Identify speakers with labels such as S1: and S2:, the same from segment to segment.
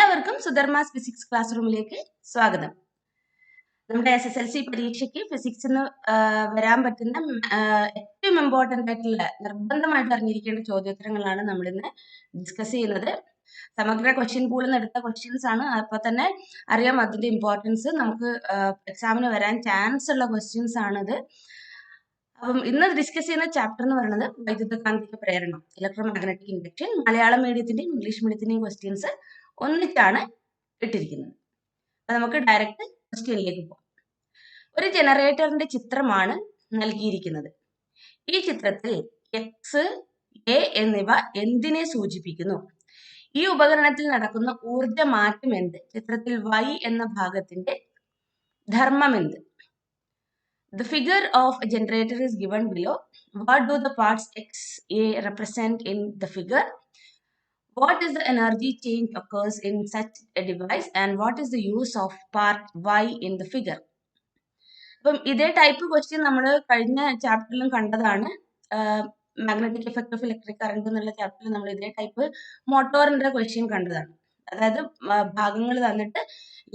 S1: എല്ലാവർക്കും സുധർമാസ് physics class റൂമിലേക്ക് സ്വാഗതം. നമ്മുടെ SSLC പരീക്ഷയ്ക്ക് ഫിസിക്സിന് വരാൻ പറ്റുന്ന ഏറ്റവും ഇമ്പോർട്ടൻ്റ് ആയിട്ടുള്ള നിർബന്ധമായിട്ട് അറിഞ്ഞിരിക്കേണ്ട ചോദ്യോത്തരങ്ങളാണ് നമ്മൾ ഇന്ന് ഡിസ്കസ് ചെയ്യുന്നത്. സമഗ്ര ക്വസ്റ്റ്യൻ പൂളിൽ നിന്ന് എടുത്ത ക്വസ്റ്റ്യൻസ് ആണ്. അപ്പോൾ തന്നെ അറിയാം അതിന്റെ ഇമ്പോർട്ടൻസ്. നമുക്ക് എക്സാമിന് വരാൻ ചാൻസ് ഉള്ള ക്വസ്റ്റ്യൻസ് ആണിത്. അപ്പം ഇന്ന് ഡിസ്കസ് ചെയ്യുന്ന ചാപ്റ്റർ എന്ന് പറയുന്നത് വൈദ്യുതകാന്തിക പ്രേരണം, ഇലക്ട്രോ മാഗ്നറ്റിക് ഇൻഡക്ഷൻ. മലയാളം മീഡിയത്തിന്റെയും ഇംഗ്ലീഷ് മീഡിയത്തിന്റെയും ക്വസ്റ്റ്യൻസ് ഒന്നിച്ചാണ് ഇട്ടിരിക്കുന്നത്. അപ്പൊ നമുക്ക് ഡയറക്റ്റ് ക്വസ്റ്റ്യനിലേക്ക് പോകാം. ഒരു ജനറേറ്ററിന്റെ ചിത്രമാണ് നൽകിയിരിക്കുന്നത്. ഈ ചിത്രത്തിൽ എക്സ്, എ എന്നിവ എന്തിനെ സൂചിപ്പിക്കുന്നു? ഈ ഉപകരണത്തിൽ നടക്കുന്ന ഊർജ മാറ്റം എന്ത്? ചിത്രത്തിൽ Y എന്ന ഭാഗത്തിന്റെ ധർമ്മം എന്ത്? The figure of a generator is given below. What do the parts X, A represent in the figure? What is the energy change occurs in such a device and what is the use of part Y in the figure? അപ്പം ഇതേ type question നമ്മൾ കഴിഞ്ഞ ചാപ്റ്ററിലും കണ്ടതാണ്. Magnetic effect of electric current എന്നുള്ള ചാപ്റ്ററിൽ നമ്മൾ ഇതേ type മോട്ടോറിന്റെ ക്വസ്റ്റ്യൻ കണ്ടതാണ്. അതായത് ഭാഗങ്ങൾ തന്നിട്ട്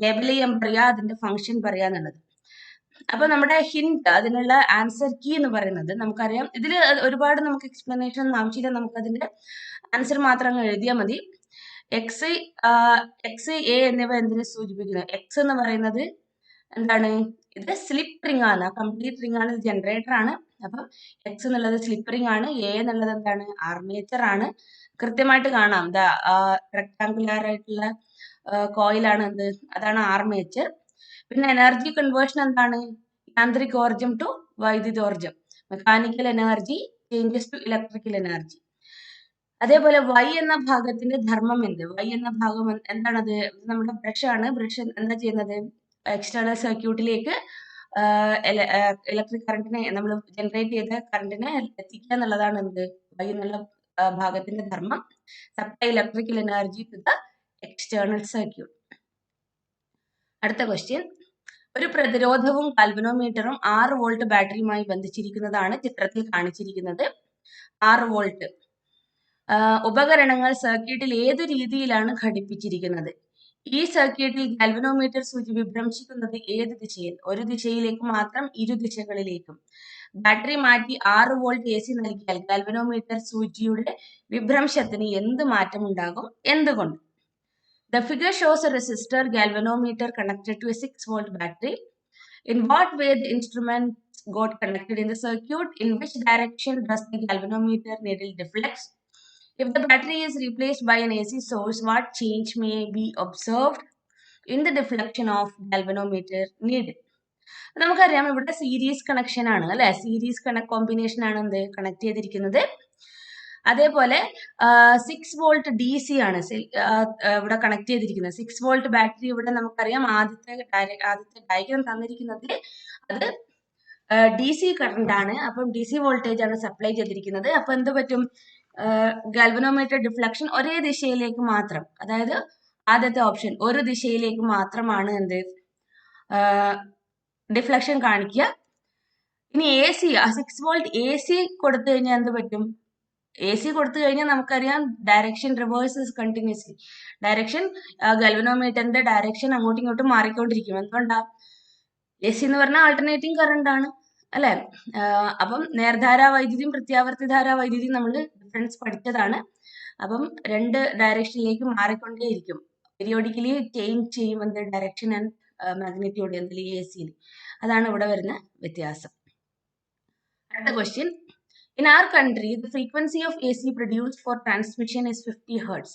S1: ലേബൽ ചെയ്യാൻ പറയാ, അതിന്റെ ഫംഗ്ഷൻ പറയാന്നുള്ളത്. അപ്പൊ നമ്മുടെ ഹിന്റ്, അതിനുള്ള ആൻസർ കീ എന്ന് പറയുന്നത് നമുക്കറിയാം. ഇതിൽ ഒരുപാട് നമുക്ക് എക്സ്പ്ലനേഷൻ ഒന്നും ആവശ്യമില്ല, നമുക്ക് അതിന്റെ ആൻസർ മാത്രം അങ്ങ് എഴുതിയാൽ മതി. എക്സ്, എ എന്നിവ എന്തിനെ സൂചിപ്പിക്കുന്നു? എക്സ് എന്ന് പറയുന്നത് എന്താണ്? ഇത് സ്ലിപ്പ് റിംഗ് ആണ്, കംപ്ലീറ്റ് റിംഗ് ആണ്, ഇത് ജനറേറ്റർ ആണ്. അപ്പം എക്സ് എന്നുള്ളത് സ്ലിപ്പ് റിംഗ് ആണ്. എ എന്നുള്ളത് എന്താണ്? ആർമേച്ചർ ആണ്. കൃത്യമായിട്ട് കാണാം, റെക്ടാങ്കുലർ ആയിട്ടുള്ള കോയിലാണ് എന്ത്, അതാണ് ആർമേച്ചർ. പിന്നെ എനർജി കൺവേർഷൻ എന്താണ്? യാന്ത്രികോർജം ടു വൈദ്യുതോർജം, mechanical energy changes to electrical energy. അതേപോലെ Y എന്ന ഭാഗത്തിന്റെ ധർമ്മം എന്ത്? Y എന്ന ഭാഗം എന്താണത്? നമ്മുടെ ബ്രഷ് ആണ്. ബ്രഷ് എന്താ ചെയ്യുന്നത്? എക്സ്റ്റേണൽ സർക്യൂട്ടിലേക്ക് ഇലക്ട്രിക് കറണ്ടിനെ, നമ്മൾ ജനറേറ്റ് ചെയ്ത കറണ്ടിനെ എത്തിക്കുക എന്നുള്ളതാണ് എന്ത്? Y എന്നുള്ള ഭാഗത്തിന്റെ ധർമ്മം. Supply electrical energy to the external circuit. അടുത്ത ക്വസ്റ്റ്യൻ. ഒരു പ്രതിരോധവും ഗാൽവനോമീറ്ററും 6 വോൾട്ട് ബാറ്ററിയുമായി ബന്ധിച്ചിരിക്കുന്നതാണ് ചിത്രത്തിൽ കാണിച്ചിരിക്കുന്നത്. 6 വോൾട്ട് ഉപകരണങ്ങൾ സർക്യൂട്ടിൽ ഏതു രീതിയിലാണ് ഘടിപ്പിച്ചിരിക്കുന്നത്? ഈ സർക്യൂട്ടിൽ ഗാൽവനോമീറ്റർ സൂചി വിഭ്രംശിക്കുന്നത് ഏത് ദിശയിൽ? ഒരു ദിശയിലേക്ക് മാത്രം, ഇരു ദിശകളിലേക്കും. ബാറ്ററി മാറ്റി 6 വോൾട്ട് AC നൽകിയാൽ ഗാൽവനോമീറ്റർ സൂചിയുടെ വിഭ്രംശത്തിന് എന്ത് മാറ്റമുണ്ടാകും? എന്തുകൊണ്ട്? The figure shows a resistor galvanometer connected to a 6 volt battery. In what way the instrument got connected in the circuit? In which direction does the galvanometer needle deflects? If the battery is replaced by an AC source, what change may be observed in the deflection of galvanometer needle? നമുക്കറിയാം ഇവിടെ series connection ആണ് അല്ലെ, series combination ആണ് എന്ത് connect ചെയ്തിരിക്കുന്നത്. അതേപോലെ 6 volt DC ആണ് ഇവിടെ കണക്ട് ചെയ്തിരിക്കുന്നത്. 6 വോൾട്ട് ബാറ്ററി ഇവിടെ നമുക്കറിയാം, ആദ്യത്തെ ഡയഗ്രം തന്നിരിക്കുന്നതിൽ അത് DC കറണ്ട് ആണ്. അപ്പം DC വോൾട്ടേജ് ആണ് സപ്ലൈ ചെയ്തിരിക്കുന്നത്. അപ്പൊ എന്ത് പറ്റും? ഗാൽവനോമീറ്റർ ഡിഫ്ലക്ഷൻ ഒരേ ദിശയിലേക്ക് മാത്രം, അതായത് ആദ്യത്തെ ഓപ്ഷൻ ഒരു ദിശയിലേക്ക് മാത്രമാണ് എന്ത് ഡിഫ്ലക്ഷൻ കാണിക്കുക. ഇനി AC 6 വോൾട്ട് AC കൊടുത്തു കഴിഞ്ഞാൽ എന്ത് പറ്റും? AC കൊടുത്തു കഴിഞ്ഞാൽ നമുക്കറിയാം ഡയറക്ഷൻ റിവേഴ്സസ് കണ്ടിന്യൂസ്ലി. ഡയറക്ഷൻ, ഗാൽവനോമീറ്ററിന്റെ ഡയറക്ഷൻ അങ്ങോട്ടും ഇങ്ങോട്ടും മാറിക്കൊണ്ടിരിക്കും. എന്തുകൊണ്ടാ? AC എന്ന് പറഞ്ഞാൽ ആൾട്ടർനേറ്റിംഗ് കറണ്ട് ആണ് അല്ലെ. അപ്പം നേർധാരാ വൈദ്യുതിയും പ്രത്യാവർത്തി ധാരാ വൈദ്യുതിയും നമ്മൾ ഡിഫറൻസ് പഠിച്ചതാണ്. അപ്പം രണ്ട് ഡയറക്ഷനിലേക്ക് മാറിക്കൊണ്ടേയിരിക്കും, പീരിയോഡിക്കലി ചേഞ്ച് ചെയ്യും എന്ത് ഡയറക്ഷൻ ആൻഡ് മാഗ്നിറ്റ്യൂഡ് എന്തിൽ AC-യിൽ. അതാണ് ഇവിടെ വരുന്ന വ്യത്യാസം. അടുത്ത question. In our country, the frequency of AC produced for transmission is 50 Hz.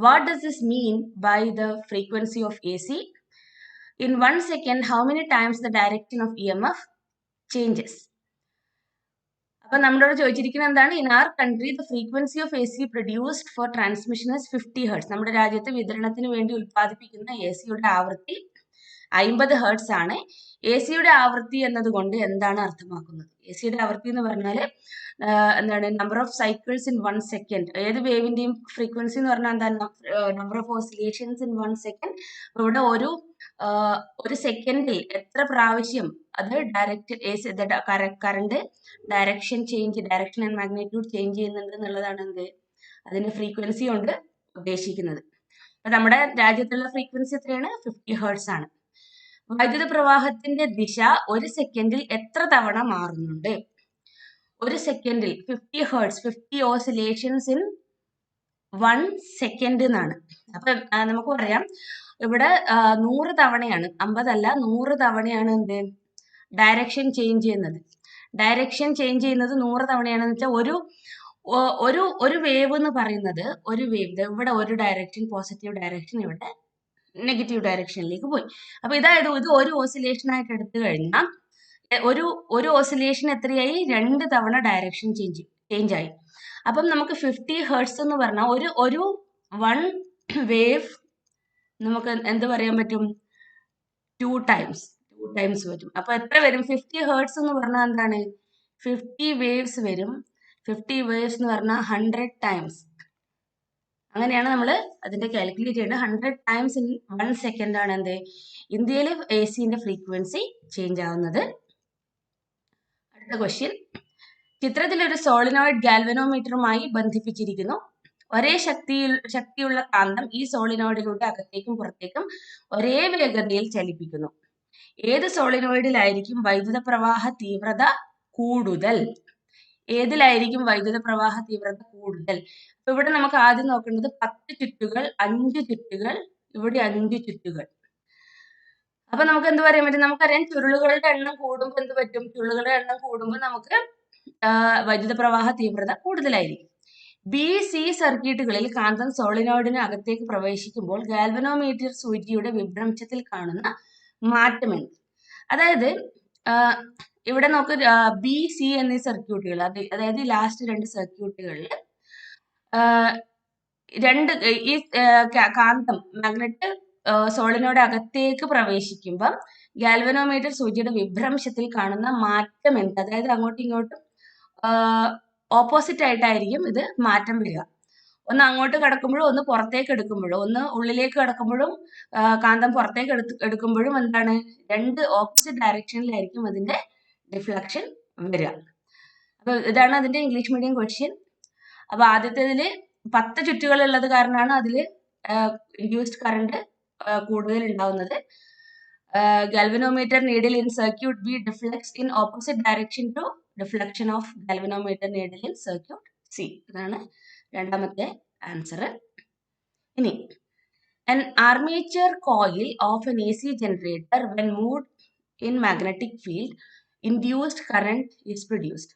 S1: What does this mean by the frequency of AC? In 1 second, how many times the direction of EMF changes? അപ്പൊ നമ്മളോട് ചോദിച്ചിരിക്കുന്നത് എന്താണ്? In our country, the frequency of AC produced for transmission is 50 Hz. നമ്മുടെ രാജ്യത്ത് വിതരണത്തിന് വേണ്ടി ഉൽപ്പാദിപ്പിക്കുന്ന AC-യുടെ ആവൃത്തി 50 Hz ആണ്. AC-യുടെ ആവൃത്തി എന്നതുകൊണ്ട് എന്താണ് അർത്ഥമാക്കുന്നത്? AC-യുടെ ആവൃത്തി എന്ന് പറഞ്ഞാൽ എന്താണ്? Number of cycles in 1 second. ഏത് വേവിന്റെയും ഫ്രീക്വൻസി എന്ന് പറഞ്ഞാൽ എന്താണ്? Number of oscillations in 1 second. ഇവിടെ ഒരു സെക്കൻഡിൽ എത്ര പ്രാവശ്യം അത് current direction and magnitude change ചെയ്യുന്നുണ്ട് എന്നുള്ളതാണ് എന്ത് അതിന്റെ ഫ്രീക്വൻസി കൊണ്ട് ഉദ്ദേശിക്കുന്നത്. അപ്പൊ നമ്മുടെ രാജ്യത്തുള്ള ഫ്രീക്വൻസി എത്രയാണ്? 50 ഹെർട്സ് ആണ്. വൈദ്യുത പ്രവാഹത്തിന്റെ ദിശ ഒരു സെക്കൻഡിൽ എത്ര തവണ മാറുന്നുണ്ട്? ഒരു സെക്കൻഡിൽ 50 ഹെർട്സ്, 50 ഓസിലേഷൻസ് ഇൻ 1 സെക്കൻഡ് എന്നാണ്. അപ്പൊ നമുക്ക് പറയാം ഇവിടെ 100 തവണയാണ്, 50 അല്ല 100 തവണയാണ് എന്ത് ഡയറക്ഷൻ ചേഞ്ച് ചെയ്യുന്നത്. ഡയറക്ഷൻ ചേഞ്ച് ചെയ്യുന്നത് 100 തവണയാണെന്ന് വെച്ചാൽ ഒരു വേവ് എന്ന് പറയുന്നത്, ഒരു വേവ് ഇവിടെ ഒരു ഡയറക്ഷൻ പോസിറ്റീവ് ഡയറക്ഷൻ, ഇവിടെ നെഗറ്റീവ് ഡയറക്ഷനിലേക്ക് പോയി. അപ്പൊ ഇത് ഒരു ഓസിലേഷൻ ആയിട്ട് എടുത്തു കഴിഞ്ഞാൽ ഒരു ഓസിലേഷൻ എത്രയായി? 2 തവണ ഡയറക്ഷൻ ചേഞ്ച് ആയി. അപ്പം നമുക്ക് 50 ഹെർട്സ് എന്ന് പറഞ്ഞാൽ ഒരു 1 വേവ് നമുക്ക് എന്ത് പറയാൻ പറ്റും? 2 ടൈംസ് വരും. അപ്പൊ എത്ര വരും? 50 ഹെർട്സ് എന്ന് പറഞ്ഞാൽ എന്താണ്? 50 വേവ്സ് വരും. 50 വേവ്സ് എന്ന് പറഞ്ഞാൽ 100 ടൈംസ്. അങ്ങനെയാണ് നമ്മൾ അതിന്റെ കാൽക്കുലേറ്റ് ചെയ്യേണ്ടത്. 100 ടൈംസ് ഇൻ 1 സെക്കൻഡ് ആണ് എന്ത് ഇന്ത്യയിൽ AC-ന്റെ ഫ്രീക്വൻസി ചേഞ്ച് ആവുന്നത്. അടുത്ത ക്വസ്റ്റ്യൻ, ചിത്രത്തിൽ ഒരു സോളിനോയിഡ് ഗാൽവനോമീറ്ററുമായി ബന്ധിപ്പിച്ചിരിക്കുന്നു. ഒരേ ശക്തിയുള്ള കാന്തം ഈ സോളിനോയിഡിലൂടെ അകത്തേക്കും പുറത്തേക്കും ഒരേ വേഗതയിൽ ചലിപ്പിക്കുന്നു. ഏത് സോളിനോയിഡിലായിരിക്കും വൈദ്യുത പ്രവാഹ തീവ്രത കൂടുതൽ? ഏതിലായിരിക്കും വൈദ്യുത പ്രവാഹ തീവ്രത കൂടുതൽ? അപ്പൊ ഇവിടെ നമുക്ക് ആദ്യം നോക്കേണ്ടത് 10 ചുറ്റുകൾ, 5 ചുറ്റുകൾ, ഇവിടെ 5 ചുറ്റുകൾ. അപ്പൊ നമുക്ക് എന്ത് പറയാൻ പറ്റും? നമുക്കറിയാം ചുരുളുകളുടെ എണ്ണം കൂടുമ്പോൾ എന്ത് പറ്റും? ചുരുളുകളുടെ എണ്ണം കൂടുമ്പോൾ നമുക്ക് വൈദ്യുത പ്രവാഹ തീവ്രത കൂടുതലായിരിക്കും. BC സർക്യൂട്ടുകളിൽ കാന്തം സോളിനോയിഡിന് അകത്തേക്ക് പ്രവേശിക്കുമ്പോൾ ഗാൽവനോമീറ്റർ സൂചിയുടെ വിഭ്രംശത്തിൽ കാണുന്ന മാറ്റമെന്ത്? അതായത് ഇവിടെ നോക്ക്, BC എന്നീ സർക്യൂട്ടുകൾ, അതായത് ലാസ്റ്റ് 2 സർക്യൂട്ടുകളിൽ ഈ കാന്തം മാഗ്നറ്റ് സോളിനോയിഡ് അകത്തേക്ക് പ്രവേശിക്കുമ്പോൾ ഗാൽവനോമീറ്റർ സൂചിയുടെ വിഭ്രംശത്തിൽ കാണുന്ന മാറ്റം എന്ത്? അതായത് അങ്ങോട്ടും ഇങ്ങോട്ടും ഓപ്പോസിറ്റ് ആയിട്ടായിരിക്കും ഇത് മാറ്റം വരിക. ഒന്ന് അങ്ങോട്ട് കിടക്കുമ്പോഴും ഒന്ന് പുറത്തേക്ക് എടുക്കുമ്പോഴും, ഒന്ന് ഉള്ളിലേക്ക് കിടക്കുമ്പോഴും കാന്തം പുറത്തേക്ക് എടുക്കുമ്പോഴും എന്താണ്? 2 ഓപ്പോസിറ്റ് ഡയറക്ഷനിലായിരിക്കും അതിന്റെ ഡിഫ്ലക്ഷൻ വരിക. അപ്പൊ ഇതാണ് അതിന്റെ ഇംഗ്ലീഷ് മീഡിയം ക്വസ്റ്റ്യൻ. അപ്പൊ ആദ്യത്തേതില് 10 ചുറ്റുകൾ ഉള്ളത് കാരണമാണ് അതിൽ ഇൻഡ്യൂസ്ഡ് കറണ്ട് കൂടുതൽ ഉണ്ടാവുന്നത്. Galvanometer needle in circuit B deflects in opposite direction to deflection of galvanometer needle in circuit C. ഇതാണ് രണ്ടാമത്തെ ആൻസർ. ഇനി an armature coil of an AC generator when moved in magnetic field, induced current is produced.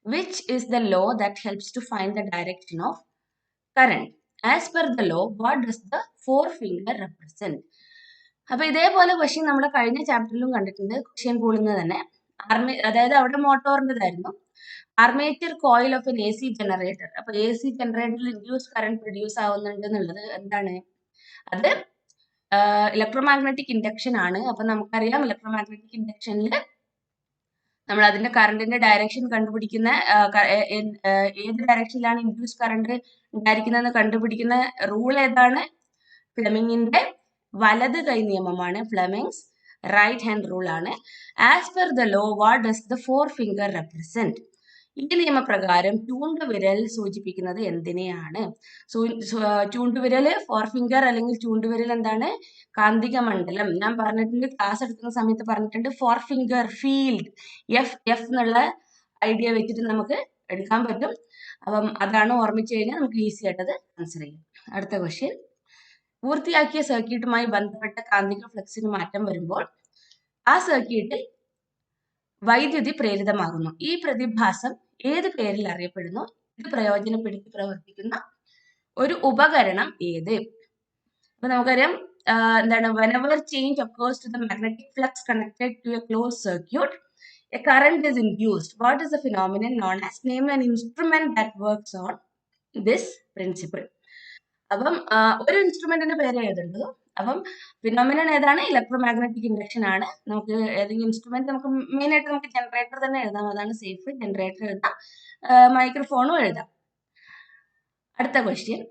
S1: Which is the law that helps to find the direction of current? As per the law, what does the forefinger represent? അപ്പൊ ഇതേപോലെ question നമ്മുടെ കഴിഞ്ഞ ചാപ്റ്ററിലും കണ്ടിട്ടുണ്ട്. Question കൂടുന്നത് തന്നെ അതായത് അവിടെ മോട്ടോറിൻ്റെതായിരുന്നു. Armature coil of an AC generator. അപ്പൊ AC ജനറേറ്ററിൽ ഇൻഡ്യൂസ് കറണ്ട് പ്രൊഡ്യൂസ് ആവുന്നുണ്ട് എന്നുള്ളത് എന്താണ്? അത് ഇലക്ട്രോമാഗ്നറ്റിക് ഇൻഡക്ഷൻ ആണ്. അപ്പൊ നമുക്കറിയാം ഇലക്ട്രോമാഗ്നറ്റിക് ഇൻഡക്ഷനിൽ നമ്മൾ അതിന്റെ കറണ്ടിന്റെ ഡയറക്ഷൻ കണ്ടുപിടിക്കുന്ന, ഏത് ഡയറക്ഷനിലാണ് ഇൻഡ്യൂസ് കറണ്ട് ഉണ്ടായിരിക്കുന്നതെന്ന് കണ്ടുപിടിക്കുന്ന റൂൾ ഏതാണ്? ഫ്ലെമിങ്ങിന്റെ വലത് കൈ നിയമമാണ്. ഫ്ലെമിങ്സ് റൈറ്റ് ഹാൻഡ് റൂൾ ആണ്. As per the law, what does the forefinger represent? ഈ നിയമപ്രകാരം ചൂണ്ടുവിരൽ സൂചിപ്പിക്കുന്നത് എന്തിനെയാണ്? ചൂണ്ടുവിരൽ, ഫോർ ഫിംഗർ അല്ലെങ്കിൽ ചൂണ്ടുവിരൽ എന്താണ്? കാന്തിക മണ്ഡലം. ഞാൻ പറഞ്ഞിട്ടുണ്ട്, ക്ലാസ് എടുക്കുന്ന സമയത്ത് പറഞ്ഞിട്ടുണ്ട്, ഫോർ ഫിംഗർ ഫീൽഡ്, എഫ് എന്നുള്ള ഐഡിയ വെച്ചിട്ട് നമുക്ക് എടുക്കാൻ പറ്റും. അപ്പം അതാണ് ഓർമ്മിച്ചു കഴിഞ്ഞാൽ നമുക്ക് ഈസി ആയിട്ടത് ആൻസർ ചെയ്യാം. അടുത്ത ക്വസ്റ്റ്യൻ, പൂർത്തിയാക്കിയ സർക്യൂട്ടുമായി ബന്ധപ്പെട്ട കാന്തിക ഫ്ലക്സിന് മാറ്റം വരുമ്പോൾ ആ സർക്യൂട്ടിൽ വൈദ്യുതി പ്രേരിതമാകുന്നു. ഈ പ്രതിഭാസം ഏത് പേരിൽ അറിയപ്പെടുന്നു? ഇത് പ്രയോജനപ്പെടുത്തി പ്രവർത്തിക്കുന്ന ഒരു ഉപകരണം ഏത്? അപ്പൊ നമുക്കറിയാം എന്താണ്? whenever change occurs to the magnetic flux connected to a closed circuit, a current is induced. What is the phenomenon known as? Name an instrument that works on this principle. അപ്പം ഒരു ഇൻസ്ട്രുമെന്റിന്റെ പേര് എഴുതേണ്ടത്. അപ്പം ഫിനോമിനൻ ഏതാണ്? Electromagnetic induction ആണ്. നമുക്ക് ഏതെങ്കിലും instrument, നമുക്ക് മെയിൻ ആയിട്ട് നമുക്ക് ജനറേറ്റർ തന്നെ എഴുതാം, അതാണ് സേഫ്. ജനറേറ്റർ എഴുതാം, മൈക്രോഫോണും എഴുതാം. അടുത്ത question,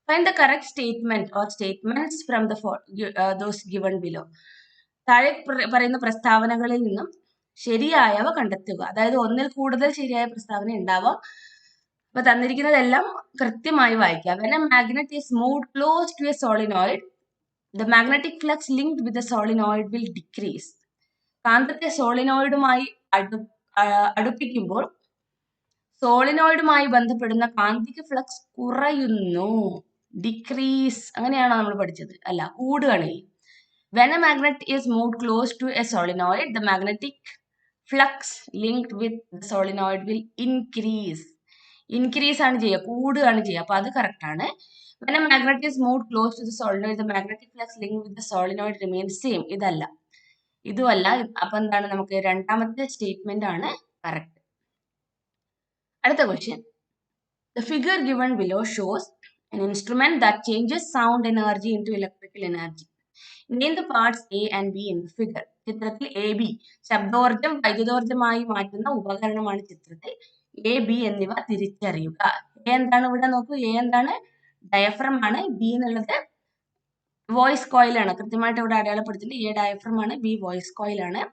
S1: find the correct statement or statements from those given below. താഴെ പറയുന്ന പ്രസ്താവനകളിൽ നിന്നും ശരിയായവ കണ്ടെത്തുക. അതായത് ഒന്നിൽ കൂടുതൽ ശരിയായ പ്രസ്താവന ഉണ്ടാവാം. അപ്പൊ തന്നിരിക്കുന്നതെല്ലാം കൃത്യമായി വായിക്കാം. When a magnet is moved close to a solenoid, the magnetic flux linked with the solenoid will decrease. കാന്തത്തെ സോളിനോയിഡുമായി അടുപ്പിക്കുമ്പോൾ സോളിനോയിഡുമായി ബന്ധപ്പെടുന്ന കാന്തിക ഫ്ലക്സ് കുറയുന്നു. ഡിക്രീസ് അങ്ങനെയാണോ നമ്മൾ പഠിച്ചത്? അല്ല, കൂടുകയാണ്. When a magnet is moved close to a solenoid, the magnetic flux linked with the solenoid will increase. Increase ആണ് ചെയ്യുക, കൂടുകയാണ് ചെയ്യുക. അപ്പൊ അത് കറക്റ്റ് ആണ്. When a magnet is moved close to the solenoid, the magnetic flux linked with the solenoid remains same. ഇതല്ല, ഇതുമല്ല. അപ്പൊ എന്താണ്, നമുക്ക് രണ്ടാമത്തെ സ്റ്റേറ്റ്മെന്റ് ആണ് കറക്റ്റ്. അടുത്ത question. The figure given below shows an instrument that changes sound energy into electrical energy. Name the parts A and B in the figure. ചിത്രത്തിൽ A B ശബ്ദോർജം വൈദ്യുതോർജമായി മാറ്റുന്ന ഉപകരണമാണ് ചിത്രത്തിൽ. എ ബി എന്നിവ തിരിച്ചറിയുക. എ എന്താണ് ഇവിടെ നോക്കൂ. എ എന്താണ്? ഡയഫ്രം ആണ്. ബി എന്നുള്ളത് വോയിസ് കോയിൽ ആണ്. കൃത്യമായിട്ട് ഇവിടെ അടയാളപ്പെടുത്തിയിട്ടുണ്ട്. എ ഡയഫ്രം ആണ്, ബി വോയിസ് കോയിൽ ആണ്.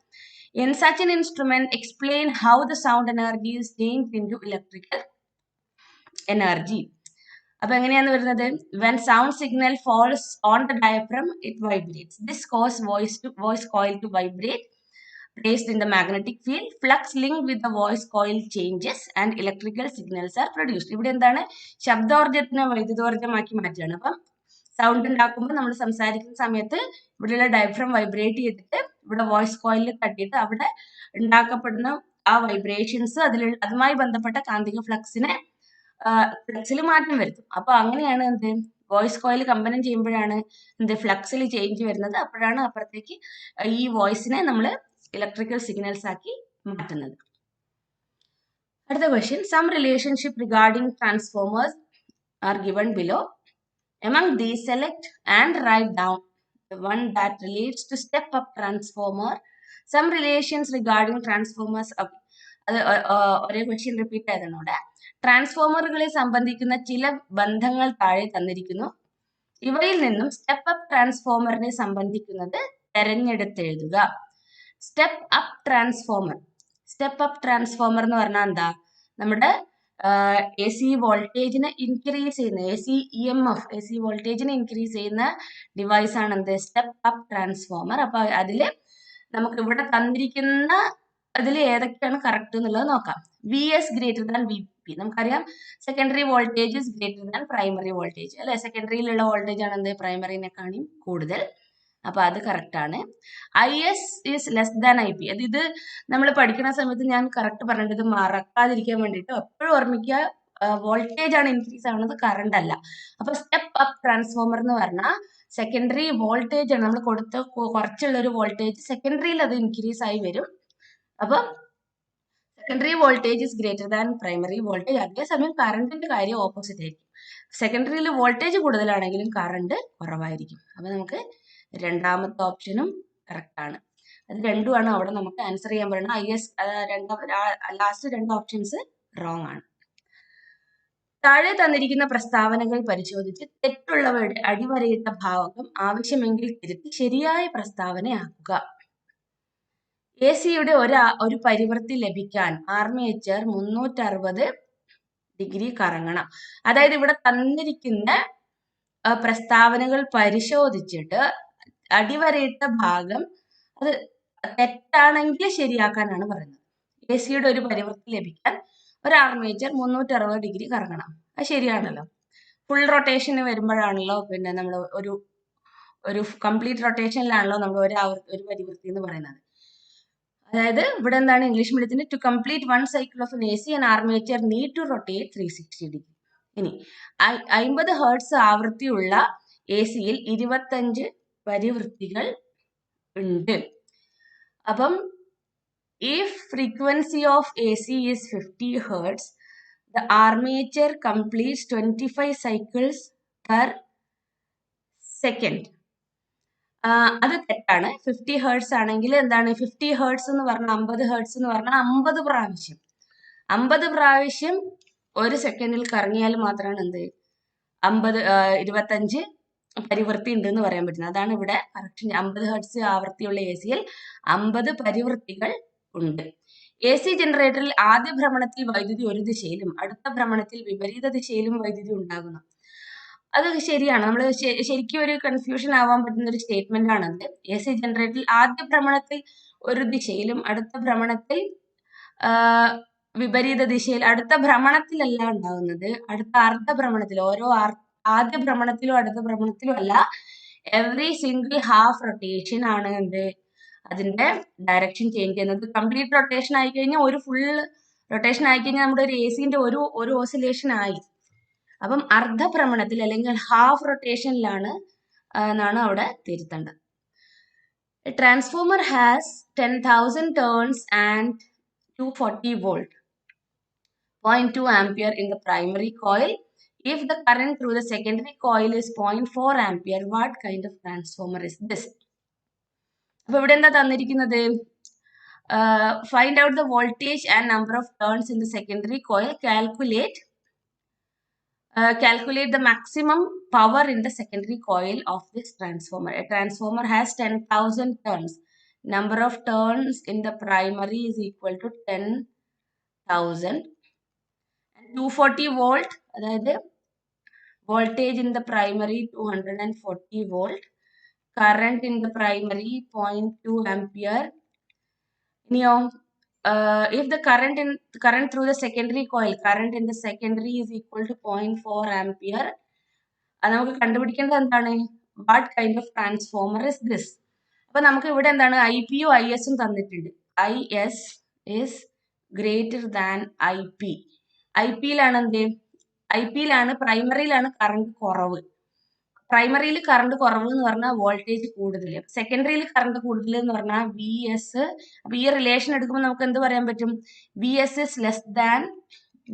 S1: In such an instrument, explain how the sound energy is changed into electrical energy. അപ്പൊ എങ്ങനെയാണ് വരുന്നത്? When sound signal falls on the diaphragm, it vibrates. This causes voice coil to vibrate. Placed in the magnetic field, flux linked with the voice coil changes and electrical signals are produced. ഇവിടെ എന്താണ്? ശബ്ദോർജത്തിനെ വൈദ്യുതോർജമാക്കി മാറ്റുകയാണ്. അപ്പം sound ഉണ്ടാക്കുമ്പോൾ നമ്മൾ സംസാരിക്കുന്ന സമയത്ത് ഇവിടെയുള്ള diaphragm vibrate ചെയ്തിട്ട് ഇവിടെ വോയിസ് കോയിലിൽ തട്ടിയിട്ട് അവിടെ ഉണ്ടാക്കപ്പെടുന്ന ആ വൈബ്രേഷൻസ് അതുമായി ബന്ധപ്പെട്ട കാന്തിക ഫ്ലക്സിൽ മാറ്റം വരുത്തും. അപ്പൊ അങ്ങനെയാണ് എന്ത്, വോയിസ് കോയിൽ കമ്പനം ചെയ്യുമ്പോഴാണ് എന്ത്, ഫ്ലക്സിൽ ചേഞ്ച് വരുന്നത്. അപ്പോഴാണ് അപ്പുറത്തേക്ക് ഈ വോയിസിനെ നമ്മൾ ഇലക്ട്രിക്കൽ സിഗ്നൽസ് ആക്കി മാറ്റുന്നത്. അടുത്ത question. Some relationship regarding transformers are given below. Among these, select and write down the one that relates to step-up transformer. Some relations regarding transformers. അത് ഒരേ ക്വസ്റ്റ്യൻ റിപ്പീറ്റ് ആയതാണ്. ട്രാൻസ്ഫോമറുകളെ സംബന്ധിക്കുന്ന ചില ബന്ധങ്ങൾ താഴെ തന്നിരിക്കുന്നു. ഇവയിൽ നിന്നും സ്റ്റെപ്പ് അപ്പ് ട്രാൻസ്ഫോമറിനെ സംബന്ധിക്കുന്നത് തെരഞ്ഞെടുത്തെഴുതുക. Step up transformer. Step up transformer എന്ന് പറഞ്ഞാൽ എന്താ? നമ്മുടെ എ സി വോൾട്ടേജിനെ ഇൻക്രീസ് ചെയ്യുന്ന എ സി വോൾട്ടേജിനെ ഇൻക്രീസ് ചെയ്യുന്ന ഡിവൈസ് ആണ് എന്ത്, സ്റ്റെപ്പ് അപ്പ് ട്രാൻസ്ഫോമർ. അപ്പൊ അതില് നമുക്ക് ഇവിടെ തന്നിരിക്കുന്ന അതിൽ ഏതൊക്കെയാണ് കറക്റ്റ് എന്നുള്ളത് നോക്കാം. V S greater than V P. നമുക്കറിയാം secondary voltage is greater than primary voltage അല്ലെ. സെക്കൻഡറിയിലുള്ള വോൾട്ടേജ് ആണ് എന്ത്, പ്രൈമറിനെക്കാളും കൂടുതൽ. അപ്പൊ അത് കറക്റ്റ് ആണ്. I S is less than I P. ഇത് നമ്മൾ പഠിക്കുന്ന സമയത്ത് ഞാൻ കറക്റ്റ് പറഞ്ഞിട്ട് മറക്കാതിരിക്കാൻ വേണ്ടിയിട്ട് എപ്പോഴും ഓർമ്മിക്കുക, വോൾട്ടേജ് ആണ് ഇൻക്രീസ് ആവുന്നത്, കറണ്ട് അല്ല. അപ്പൊ സ്റ്റെപ്പ് അപ്പ് ട്രാൻസ്ഫോമർ എന്ന് പറഞ്ഞാൽ സെക്കൻഡറി വോൾട്ടേജ് ആണ്. നമ്മൾ കൊടുത്ത കുറച്ചുള്ള ഒരു വോൾട്ടേജ് സെക്കൻഡറിയിൽ അത് ഇൻക്രീസ് ആയി വരും. അപ്പൊ secondary voltage is greater than primary voltage. അതേസമയം കറണ്ടിന്റെ കാര്യം ഓപ്പോസിറ്റ് ആയിരിക്കും. സെക്കൻഡറിയിൽ വോൾട്ടേജ് കൂടുതലാണെങ്കിലും കറണ്ട് കുറവായിരിക്കും. അപ്പൊ നമുക്ക് രണ്ടാമത്തെ ഓപ്ഷനും കറക്റ്റ് ആണ്. അത് രണ്ടുമാണ് അവിടെ നമുക്ക് ആൻസർ ചെയ്യാൻ പറയുന്നത്. ഐ എസ് ലാസ്റ്റ് രണ്ട് ഓപ്ഷൻസ് റോങ് ആണ്. താഴെ തന്നിരിക്കുന്ന പ്രസ്താവനകൾ പരിശോധിച്ച് തെറ്റുള്ളവയുടെ അടിവരയിട്ട ഭാഗം ആവശ്യമെങ്കിൽ തിരുത്തി ശരിയായ പ്രസ്താവനയാക്കുക. എ സിയുടെ ഒരു പരിവൃത്തി ലഭിക്കാൻ ആർമേച്ചർ 360 ഡിഗ്രി കറങ്ങണം. അതായത് ഇവിടെ തന്നിരിക്കുന്ന പ്രസ്താവനകൾ പരിശോധിച്ചിട്ട് അടിവരയിട്ട ഭാഗം അത് തെറ്റാണെങ്കിൽ ശരിയാക്കാനാണ് പറയുന്നത്. എ സിയുടെ ഒരു പരിവൃത്തി ലഭിക്കാൻ ഒരു ആർമേച്ചർ 360 ഡിഗ്രി കറങ്ങണം. അത് ശരിയാണല്ലോ. ഫുൾ റൊട്ടേഷന് വരുമ്പോഴാണല്ലോ പിന്നെ നമ്മൾ ഒരു കംപ്ലീറ്റ് റൊട്ടേഷനിലാണല്ലോ നമ്മൾ ഒരു പരിവൃത്തി എന്ന് പറയുന്നത്. അതായത് ഇവിടെ എന്താണ് ഇംഗ്ലീഷ് മീഡിയത്തിന് to complete one cycle of A C and armature need to rotate 360 degree. ഇനി 50 ഹെർട്സ് ആവൃത്തിയുള്ള എ സിയിൽ 25 പരിവൃത്തികൾ ഉണ്ട്. അപ്പം if frequency of AC is 50 Hz, the armature completes 25 cycles per second. അത് തെറ്റാണ്. 50 ഹെർട്സ് ആണെങ്കിൽ എന്താണ് 50 ഹെർട്സ് എന്ന് പറഞ്ഞാൽ 50 ഹെർട്സ് എന്ന് പറഞ്ഞാൽ 50 പ്രാവശ്യം ഒരു സെക്കൻഡിൽ കറങ്ങിയാൽ മാത്രമാണ് എന്ത് 25 പരിവൃത്തി ഉണ്ട് എന്ന് പറയാൻ പറ്റുന്നത്. അതാണ് ഇവിടെ കറക്ഷൻ. 50 ഹെർട്സ് ആവൃത്തിയുള്ള എ സിയിൽ 50 പരിവൃത്തികൾ ഉണ്ട്. AC ജനറേറ്ററിൽ ആദ്യ ഭ്രമണത്തിൽ വൈദ്യുതി ഒരു ദിശയിലും അടുത്ത ഭ്രമണത്തിൽ വിപരീത ദിശയിലും വൈദ്യുതി ഉണ്ടാകുന്നു. അത് ശരിയാണ്. നമ്മൾ ശരിക്കും ഒരു കൺഫ്യൂഷൻ ആവാൻ പറ്റുന്ന ഒരു സ്റ്റേറ്റ്മെന്റ് ആണത്. AC ജനറേറ്ററിൽ ആദ്യ ഭ്രമണത്തിൽ ഒരു ദിശയിലും അടുത്ത ഭ്രമണത്തിൽ വിപരീത ദിശയിൽ, അടുത്ത ഭ്രമണത്തിലല്ല ഉണ്ടാകുന്നത്, അടുത്ത അർദ്ധഭ്രമണത്തിൽ. ഓരോ ആദ്യ ഭ്രമണത്തിലും അടുത്ത ഭ്രമണത്തിലും അല്ല, എവറി സിംഗിൾ ഹാഫ് റൊട്ടേഷൻ ആണ് എന്ത് അതിന്റെ ഡയറക്ഷൻ ചേഞ്ച് ചെയ്യുന്നത്. കംപ്ലീറ്റ് റൊട്ടേഷൻ ആയി കഴിഞ്ഞാൽ, ഒരു ഫുൾ റൊട്ടേഷൻ ആയി കഴിഞ്ഞാൽ നമ്മുടെ ഒരു AC-ന്റെ ഒരു ഓസിലേഷൻ ആയി. അപ്പം അർദ്ധഭ്രമണത്തിൽ അല്ലെങ്കിൽ ഹാഫ് റൊട്ടേഷനിലാണ് എന്നാണ് അവിടെ തിരുത്തേണ്ടത്. Transformer has 10,000 turns and 240 volt, 0.2 ampere in the primary coil. If the current through the secondary coil is 0.4 ampere, what kind of transformer is this? അപ്പോൾ ഇവിടെ എന്താ തന്നിരിക്കുന്നത്? Find out the voltage and number of turns in the secondary coil. Calculate the maximum power in the secondary coil of this transformer. A transformer has 10,000 turns. Number of turns in the primary is equal to 10,000. And 240 volt, അതായത് voltage in the primary 240 volt. Current in the primary 0.2 ampere. If the current through the secondary coil, current in the secondary is equal to 0.4 ampere, അത് നമുക്ക് കണ്ടുപിടിക്കേണ്ടത് എന്താണ്? What kind of transformer is this? അപ്പൊ നമുക്ക് ഇവിടെ എന്താണ്, IP-യും IS-ഉം തന്നിട്ടുണ്ട്. IS is greater than IP. IP-യിലാണ് എന്ത്? IP-യിലാണ്, പ്രൈമറിയിലാണ് കറണ്ട് കുറവ്. പ്രൈമറിയിൽ കറണ്ട് കുറവ് എന്ന് പറഞ്ഞാൽ വോൾട്ടേജ് കൂടുതൽ, സെക്കൻഡറിയിൽ കറണ്ട് കൂടുതൽ എന്ന് പറഞ്ഞാൽ VS. അപ്പൊ ഈ റിലേഷൻ എടുക്കുമ്പോൾ നമുക്ക് എന്ത് പറയാൻ പറ്റും? VS is less than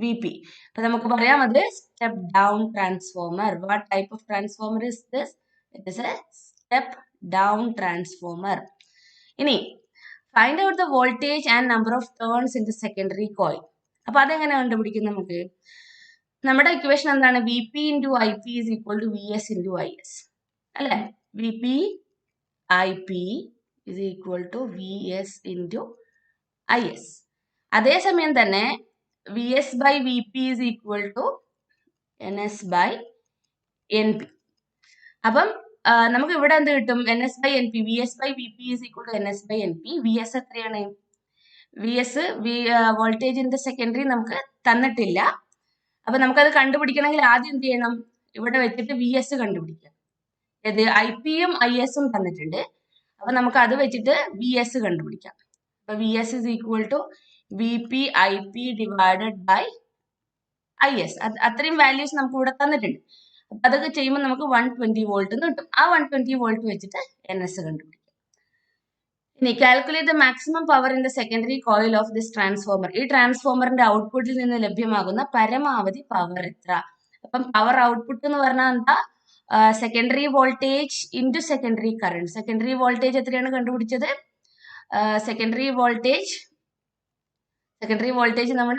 S1: VP. അപ്പൊ നമുക്ക് പറയാം അത് step down transformer. What type of transformer is this? It is a step down transformer. ഇനി find out the voltage and number of turns in the secondary coil. അപ്പൊ അതെങ്ങനെ കണ്ടുപിടിക്കും? നമുക്ക് നമ്മുടെ ഇക്വേഷൻ എന്താണ്? VP into IP is equal to VS into IS, അല്ലെ? VP IP is equal to VS into IS. അതേസമയം തന്നെ VS by VP is equal to NS by NP. അപ്പം നമുക്ക് ഇവിടെ എന്ത് കിട്ടും? NS by NP. VS by VP is equal to NS by NP. VS എത്രയാണ്? VS voltage in the secondary നമുക്ക് തന്നിട്ടില്ല. അപ്പൊ നമുക്കത് കണ്ടുപിടിക്കണമെങ്കിൽ ആദ്യം എന്ത് ചെയ്യണം? ഇവിടെ വെച്ചിട്ട് VS കണ്ടുപിടിക്കാം. ഏത്? IP-യും IS-ഉം തന്നിട്ടുണ്ട്. അപ്പൊ നമുക്ക് അത് വെച്ചിട്ട് VS കണ്ടുപിടിക്കാം. അപ്പൊ VS is equal to VP IP divided by IS. അത്രയും വാല്യൂസ് നമുക്ക് ഇവിടെ തന്നിട്ടുണ്ട്. അപ്പൊ അതൊക്കെ ചെയ്യുമ്പോൾ നമുക്ക് 120 വോൾട്ട് കിട്ടും. ആ 120 വോൾട്ട് വെച്ചിട്ട് NS കണ്ടുപിടിക്കാം. ഇനി calculate the maximum power in the secondary coil of this transformer. ഈ ട്രാൻസ്ഫോമറിന്റെ ഔട്ട്പുട്ടിൽ നിന്ന് ലഭ്യമാകുന്ന പരമാവധി പവർ എത്ര? അപ്പം പവർ ഔട്ട്പുട്ട് എന്ന് പറഞ്ഞാൽ എന്താ? Secondary voltage into secondary current. Secondary voltage എത്രയാണ് കണ്ടുപിടിച്ചത്? സെക്കൻഡറി വോൾട്ടേജ് നമ്മൾ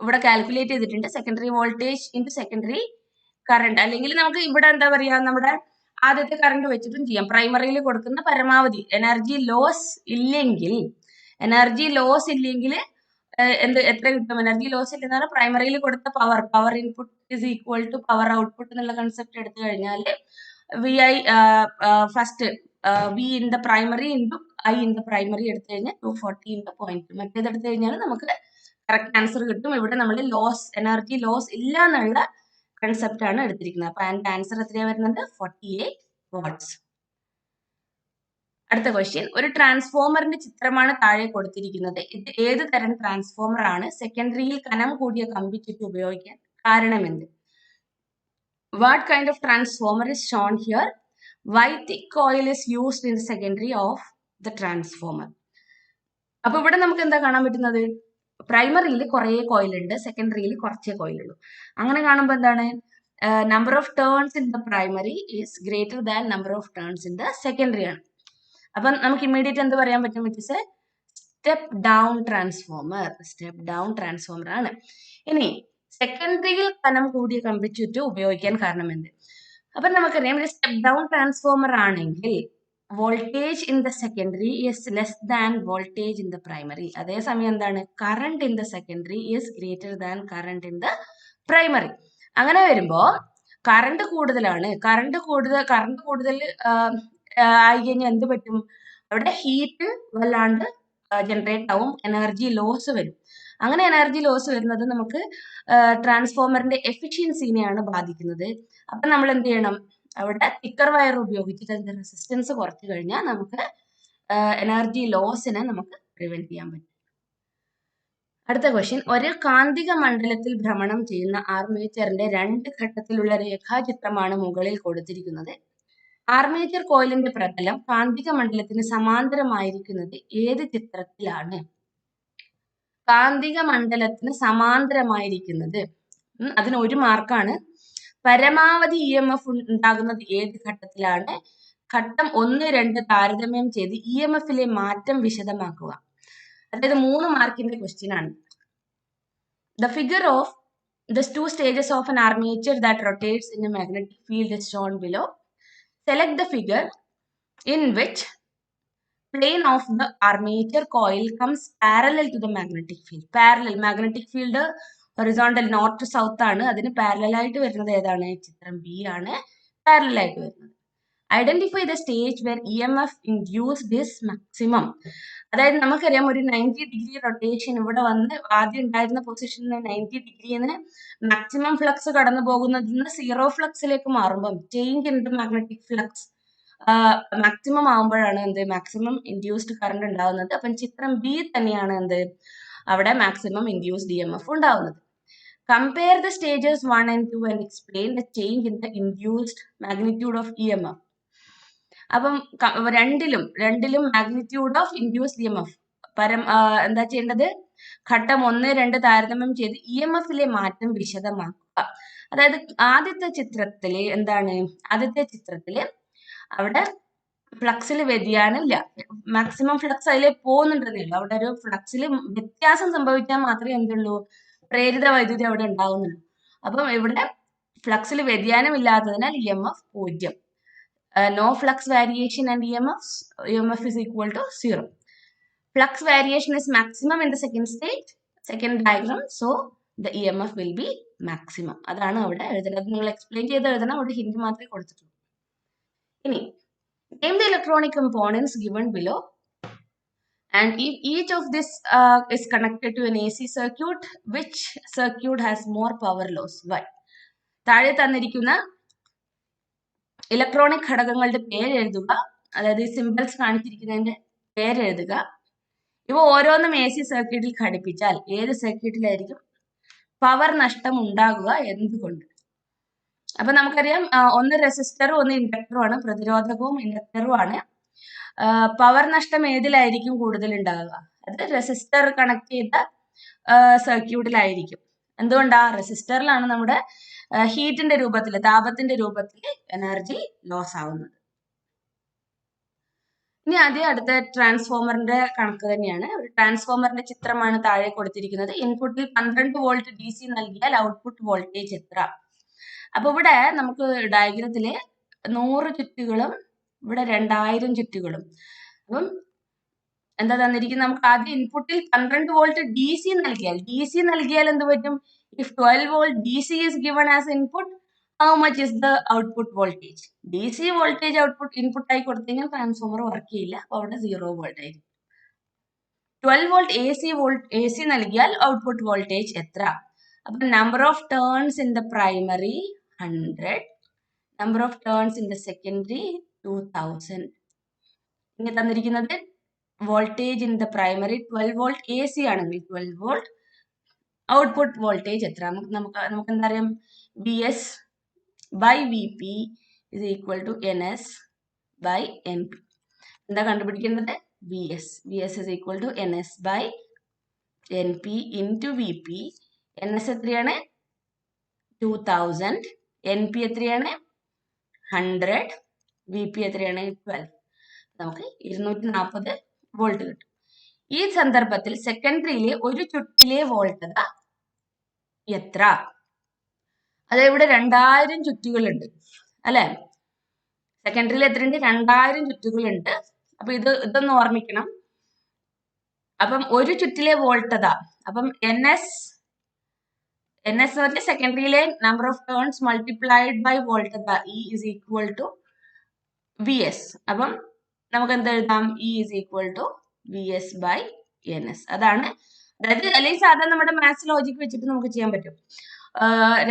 S1: ഇവിടെ കാൽക്കുലേറ്റ് ചെയ്തിട്ടുണ്ട്. Secondary voltage into secondary current. അല്ലെങ്കിൽ നമുക്ക് ഇവിടെ എന്താ പറയാ, നമ്മുടെ ആദ്യത്തെ കറണ്ട് വെച്ചിട്ടും ചെയ്യാം. പ്രൈമറിയിൽ കൊടുക്കുന്ന പരമാവധി എനർജി ലോസ് ഇല്ലെങ്കിൽ എത്ര കിട്ടും? എനർജി ലോസ് ഇല്ലെന്ന് പറഞ്ഞാൽ പ്രൈമറിയിൽ കൊടുത്ത power input is equal to power output എന്നുള്ള കൺസെപ്റ്റ് എടുത്തു കഴിഞ്ഞാൽ first V in the primary into I in the primary എടുത്തു കഴിഞ്ഞാൽ 240 ഇൻറ്റു 0.2. മറ്റേത് എടുത്തു കഴിഞ്ഞാൽ നമുക്ക് കറക്റ്റ് ആൻസർ കിട്ടും. ഇവിടെ നമ്മൾ എനർജി ലോസ് ഇല്ല എന്നുള്ള കൺസെപ്റ്റ് ആണ് എടുത്തിരിക്കുന്നത്. അപ്പൊ അതിന്റെ ആൻസർ എത്രയാണ് വരുന്നത്? 48 വാട്ട്സ്. അടുത്ത ക്വസ്റ്റ്യൻ, ഒരു ട്രാൻസ്ഫോമറിന്റെ ചിത്രമാണ് താഴെ കൊടുത്തിരിക്കുന്നത്. ഇത് ഏത് തരം ട്രാൻസ്ഫോമർ ആണ്? സെക്കൻഡറിയിൽ കനം കൂടിയ കമ്പി ചുറ്റി ഉപയോഗിക്കാൻ കാരണമെന്ത്? What kind of transformer is shown here? Why thick coil is used in the secondary of the transformer? അപ്പൊ ഇവിടെ നമുക്ക് എന്താ കാണാൻ പറ്റുന്നത്? പ്രൈമറിയിൽ കുറെ കോയിൽ ഉണ്ട്, സെക്കൻഡറിയിൽ കുറച്ചേ കോയിലുള്ളൂ. അങ്ങനെ കാണുമ്പോൾ എന്താണ്? Number of turns in the primary is greater than number of turns in the secondary ആണ്. അപ്പം നമുക്ക് ഇമ്മീഡിയറ്റ് എന്ത് പറയാൻ പറ്റും? It is a step down transformer ആണ്. ഇനി സെക്കൻഡറിയിൽ കനം കൂടിയ കമ്പിച്ചുറ്റ് ഉപയോഗിക്കാൻ കാരണം എന്ത്? അപ്പൊ നമുക്കറിയാം, ഒരു സ്റ്റെപ്പ് ഡൗൺ ട്രാൻസ്ഫോമർ ആണെങ്കിൽ voltage in the secondary is less than voltage in the primary. അതേസമയം എന്താണ്, current in the secondary is greater than current in the primary. അങ്ങനെ വരുമ്പോ കറണ്ട് കൂടുതലാണ്, കറണ്ട് കൂടുതൽ ആയി കഴിഞ്ഞാൽ എന്ത് പറ്റും, അവിടെ ഹീറ്റ് വല്ലാണ്ട് ജനറേറ്റ് ആവും, എനർജി ലോസ് വരും. അങ്ങനെ എനർജി ലോസ് വരുന്നത് നമുക്ക് ട്രാൻസ്ഫോമറിന്റെ എഫിഷ്യൻസിനെയാണ് ബാധിക്കുന്നത്. അപ്പൊ നമ്മൾ എന്ത് ചെയ്യണം, അവിടെ തിക്കർ വയർ ഉപയോഗിച്ചിട്ട് അതിന്റെ റെസിസ്റ്റൻസ് കുറച്ചു കഴിഞ്ഞാൽ നമുക്ക് എനർജി ലോസിനെ നമുക്ക് പ്രിവെന്റ് ചെയ്യാൻ പറ്റും. അടുത്ത ക്വസ്റ്റ്യൻ, ഒരു കാന്തിക മണ്ഡലത്തിൽ ഭ്രമണം ചെയ്യുന്ന ആർമേച്ചറിന്റെ 2 ഘട്ടത്തിലുള്ള രേഖാചിത്രമാണ് മുകളിൽ കൊടുത്തിരിക്കുന്നത്. ആർമേച്ചർ കോയിലിന്റെ പ്രതലം കാന്തിക മണ്ഡലത്തിന് സമാന്തരമായിരിക്കുന്നത് ഏത് ചിത്രത്തിലാണ്? കാന്തിക മണ്ഡലത്തിന് സമാന്തരമായിരിക്കുന്നത്, അതിന് 1 മാർക്കാണ്. പരമാവധി EMF ഉണ്ടാകുന്നത് ഏത് ഘട്ടത്തിലാണ്? ഘട്ടം 1, 2 താരതമ്യം ചെയ്ത് EMF-ലെ മാറ്റം വിശദമാക്കുക. അതായത് 3 മാർക്കിന്റെ ക്വസ്റ്റ്യൻ ആണ്. The figure of the 2 stages of an armature that rotates in a magnetic field is shown below. Select the figure in which plane of the armature coil comes parallel to the magnetic field. Parallel, magnetic field horizontal north to south ആണ്, അതിന് parallel ആയിട്ട് വരുന്നത് ഏതാണ്? ചിത്രം B ആണ് parallel ആയിട്ട് വരുന്നത്. Identify the stage where EMF induced is maximum. അതായത് നമുക്കറിയാം ഒരു 90 ഡിഗ്രി റൊട്ടേഷൻ ഇവിടെ വന്ന് ആദ്യം ഉണ്ടായിരുന്ന പൊസിഷനിൽ 90 ഡിഗ്രിന്ന് മാക്സിമം ഫ്ലക്സ് കടന്നു പോകുന്നതിൽ നിന്ന് 0 ഫ്ലക്സിലേക്ക് മാറുമ്പം change in the magnetic flux maximum ആകുമ്പോഴാണ് എന്ത്, മാക്സിമം ഇൻഡ്യൂസ്ഡ് കറണ്ട് ഉണ്ടാവുന്നത്. അപ്പം ചിത്രം ബി തന്നെയാണ് എന്ത്, അവിടെ മാക്സിമം ഇൻഡ്യൂസ്ഡ് EMF ഉണ്ടാവുന്നത്. Compare the stages 1 and 2 and explain the change in the induced magnitude of EMF. അപ്പം രണ്ടിലും മാഗ്നിറ്റ്യൂഡ് ഓഫ് ഇൻഡ്യൂസ്ഡ് EMF എന്താ ചെയ്യേണ്ടത്, ഘട്ടം 1, 2 താരതമ്യം ചെയ്ത് EMF-ലെ മാറ്റം വിശദമാക്കുക. അതായത് ആദ്യത്തെ ചിത്രത്തില് എന്താണ്, അവിടെ ഫ്ലക്സിൽ വ്യതിയാനം ഇല്ല, മാക്സിമം ഫ്ലക്സ് അതിലെ പോകുന്നുണ്ടെന്നേ ഉള്ളൂ. അവിടെ ഒരു ഫ്ലക്സിൽ വ്യത്യാസം സംഭവിച്ചാൽ മാത്രമേ എന്തുള്ളൂ, പ്രേരിത വൈദ്യുതി അവിടെ ഉണ്ടാവുന്നുള്ളൂ. അപ്പം ഇവിടെ ഫ്ലക്സിൽ വ്യതിയാനം ഇല്ലാത്തതിനാൽ EMF 0. No flux variation and EMF is equal to 0. Flux variation is maximum in the second diagram, so the EMF will be maximum. അതാണ് അവിടെ എഴുതുന്നത്. നിങ്ങൾ എക്സ്പ്ലെയിൻ ചെയ്ത് എഴുതണം, അവിടെ ഹിന്റ് മാത്രമേ കൊടുത്തിട്ടുള്ളൂ. ഇനി name the electronic components given below, and if each of this is connected to an AC circuit, which circuit has more power loss? Why? താഴെ തന്നിരിക്കുന്ന ഇലക്ട്രോണിക് ഘടകങ്ങളുടെ പേര് എഴുതുക, അതായത് സിംബൽസ് കാണിച്ചിരിക്കുന്നതിന്റെ പേര് എഴുതുക. ഇവ ഓരോന്നും AC സർക്യൂട്ടിൽ ഘടിപ്പിച്ചാൽ ഏത് സർക്യൂട്ടിലായിരിക്കും പവർ നഷ്ടം ഉണ്ടാകുക, എന്തുകൊണ്ട്? അപ്പൊ നമുക്കറിയാം ഒന്ന് റെസിസ്റ്ററും ഒന്ന് ഇൻഡക്ടറും ആണ്, പ്രതിരോധകവും ഇൻഡക്ടറും ആണ്. പവർ നഷ്ടം ഏതിലായിരിക്കും കൂടുതൽ ഉണ്ടാകുക? അത് റെസിസ്റ്റർ കണക്ട് ചെയ്ത സർക്യൂട്ടിലായിരിക്കും. എന്തുകൊണ്ടാ? റെസിസ്റ്ററിലാണ് നമ്മുടെ ഹീറ്റിന്റെ രൂപത്തിൽ, താപത്തിന്റെ രൂപത്തിൽ എനർജി ലോസ് ആവുന്നത്. ഇനി അടുത്ത ട്രാൻസ്ഫോമറിന്റെ കണക്ക് തന്നെയാണ്. ഒരു ട്രാൻസ്ഫോമറിന്റെ ചിത്രമാണ് താഴെ കൊടുത്തിരിക്കുന്നത്. ഇൻപുട്ടിൽ 12 വോൾട്ട് DC നൽകിയാൽ ഔട്ട്പുട്ട് വോൾട്ടേജ് എത്ര? അപ്പൊ ഇവിടെ നമുക്ക് ഡയഗ്രത്തില് 100 ചുറ്റുകളും ഇവിടെ 2000 ചുറ്റുകളും. അപ്പം എന്താ തന്നിരിക്കുന്നത്, നമുക്ക് ആദ്യം ഇൻപുട്ടിൽ 12 വോൾട്ട് DC നൽകിയാൽ എന്ത് പറ്റും? If 12 volt DC is given as input, how much is the output voltage? DC voltage output input ആയി കൊടുത്തു കഴിഞ്ഞാൽ ട്രാൻസ്ഫോമർ വർക്ക് ചെയ്യില്ല, അപ്പൊ അവിടെ 0 വോൾട്ട് ആയിരിക്കും. 12 വോൾട്ട് AC നൽകിയാൽ ഔട്ട്പുട്ട് വോൾട്ടേജ് എത്ര? അപ്പൊ number of turns in the primary 100, number of turns in the secondary 2000. ഇനി തന്നിരിക്കുന്നത് voltage in the primary 12 volt AC ആണെങ്കിൽ 12 വോൾട്ട് ഔട്ട്പുട്ട് വോൾട്ടേജ് എത്ര? നമുക്ക് എന്താ അറിയാം, VS by VP is equal to NS by NP. എന്താ കണ്ടുപിടിക്കേണ്ടത്? VS is equal to NS by NP into VP. NS എത്രയാണ്? 2000. NP എത്രയാണ്? 100. VP എത്രയാണ്? 12. നമുക്ക് 240 വോൾട്ട് കിട്ടും. ഈ സന്ദർഭത്തിൽ സെക്കൻഡറിയിലെ ഒരു ചുറ്റിലെ വോൾട്ടത എത്ര? അതായത് ഇവിടെ 2000 ചുറ്റുകളുണ്ട് അല്ലെ? സെക്കൻഡറിയിൽ എത്രയുണ്ട്? 2000 ചുറ്റുകളുണ്ട്. അപ്പൊ ഇതൊന്ന് ഓർമ്മിക്കണം. അപ്പം ഒരു ചുറ്റിലെ വോൾട്ടത, അപ്പം NS എന്ന് പറഞ്ഞാൽ സെക്കൻഡറിയിലെ number of turns multiplied by വോൾട്ടത, E is equal to VS. അപ്പം നമുക്ക് എന്ത് എഴുതാം? E is equal to VS by NS. അതാണ്, അതായത് അല്ലെങ്കിൽ സാധാരണ നമ്മുടെ മാത്സ് ലോജിക് വെച്ചിട്ട് നമുക്ക് ചെയ്യാൻ പറ്റും.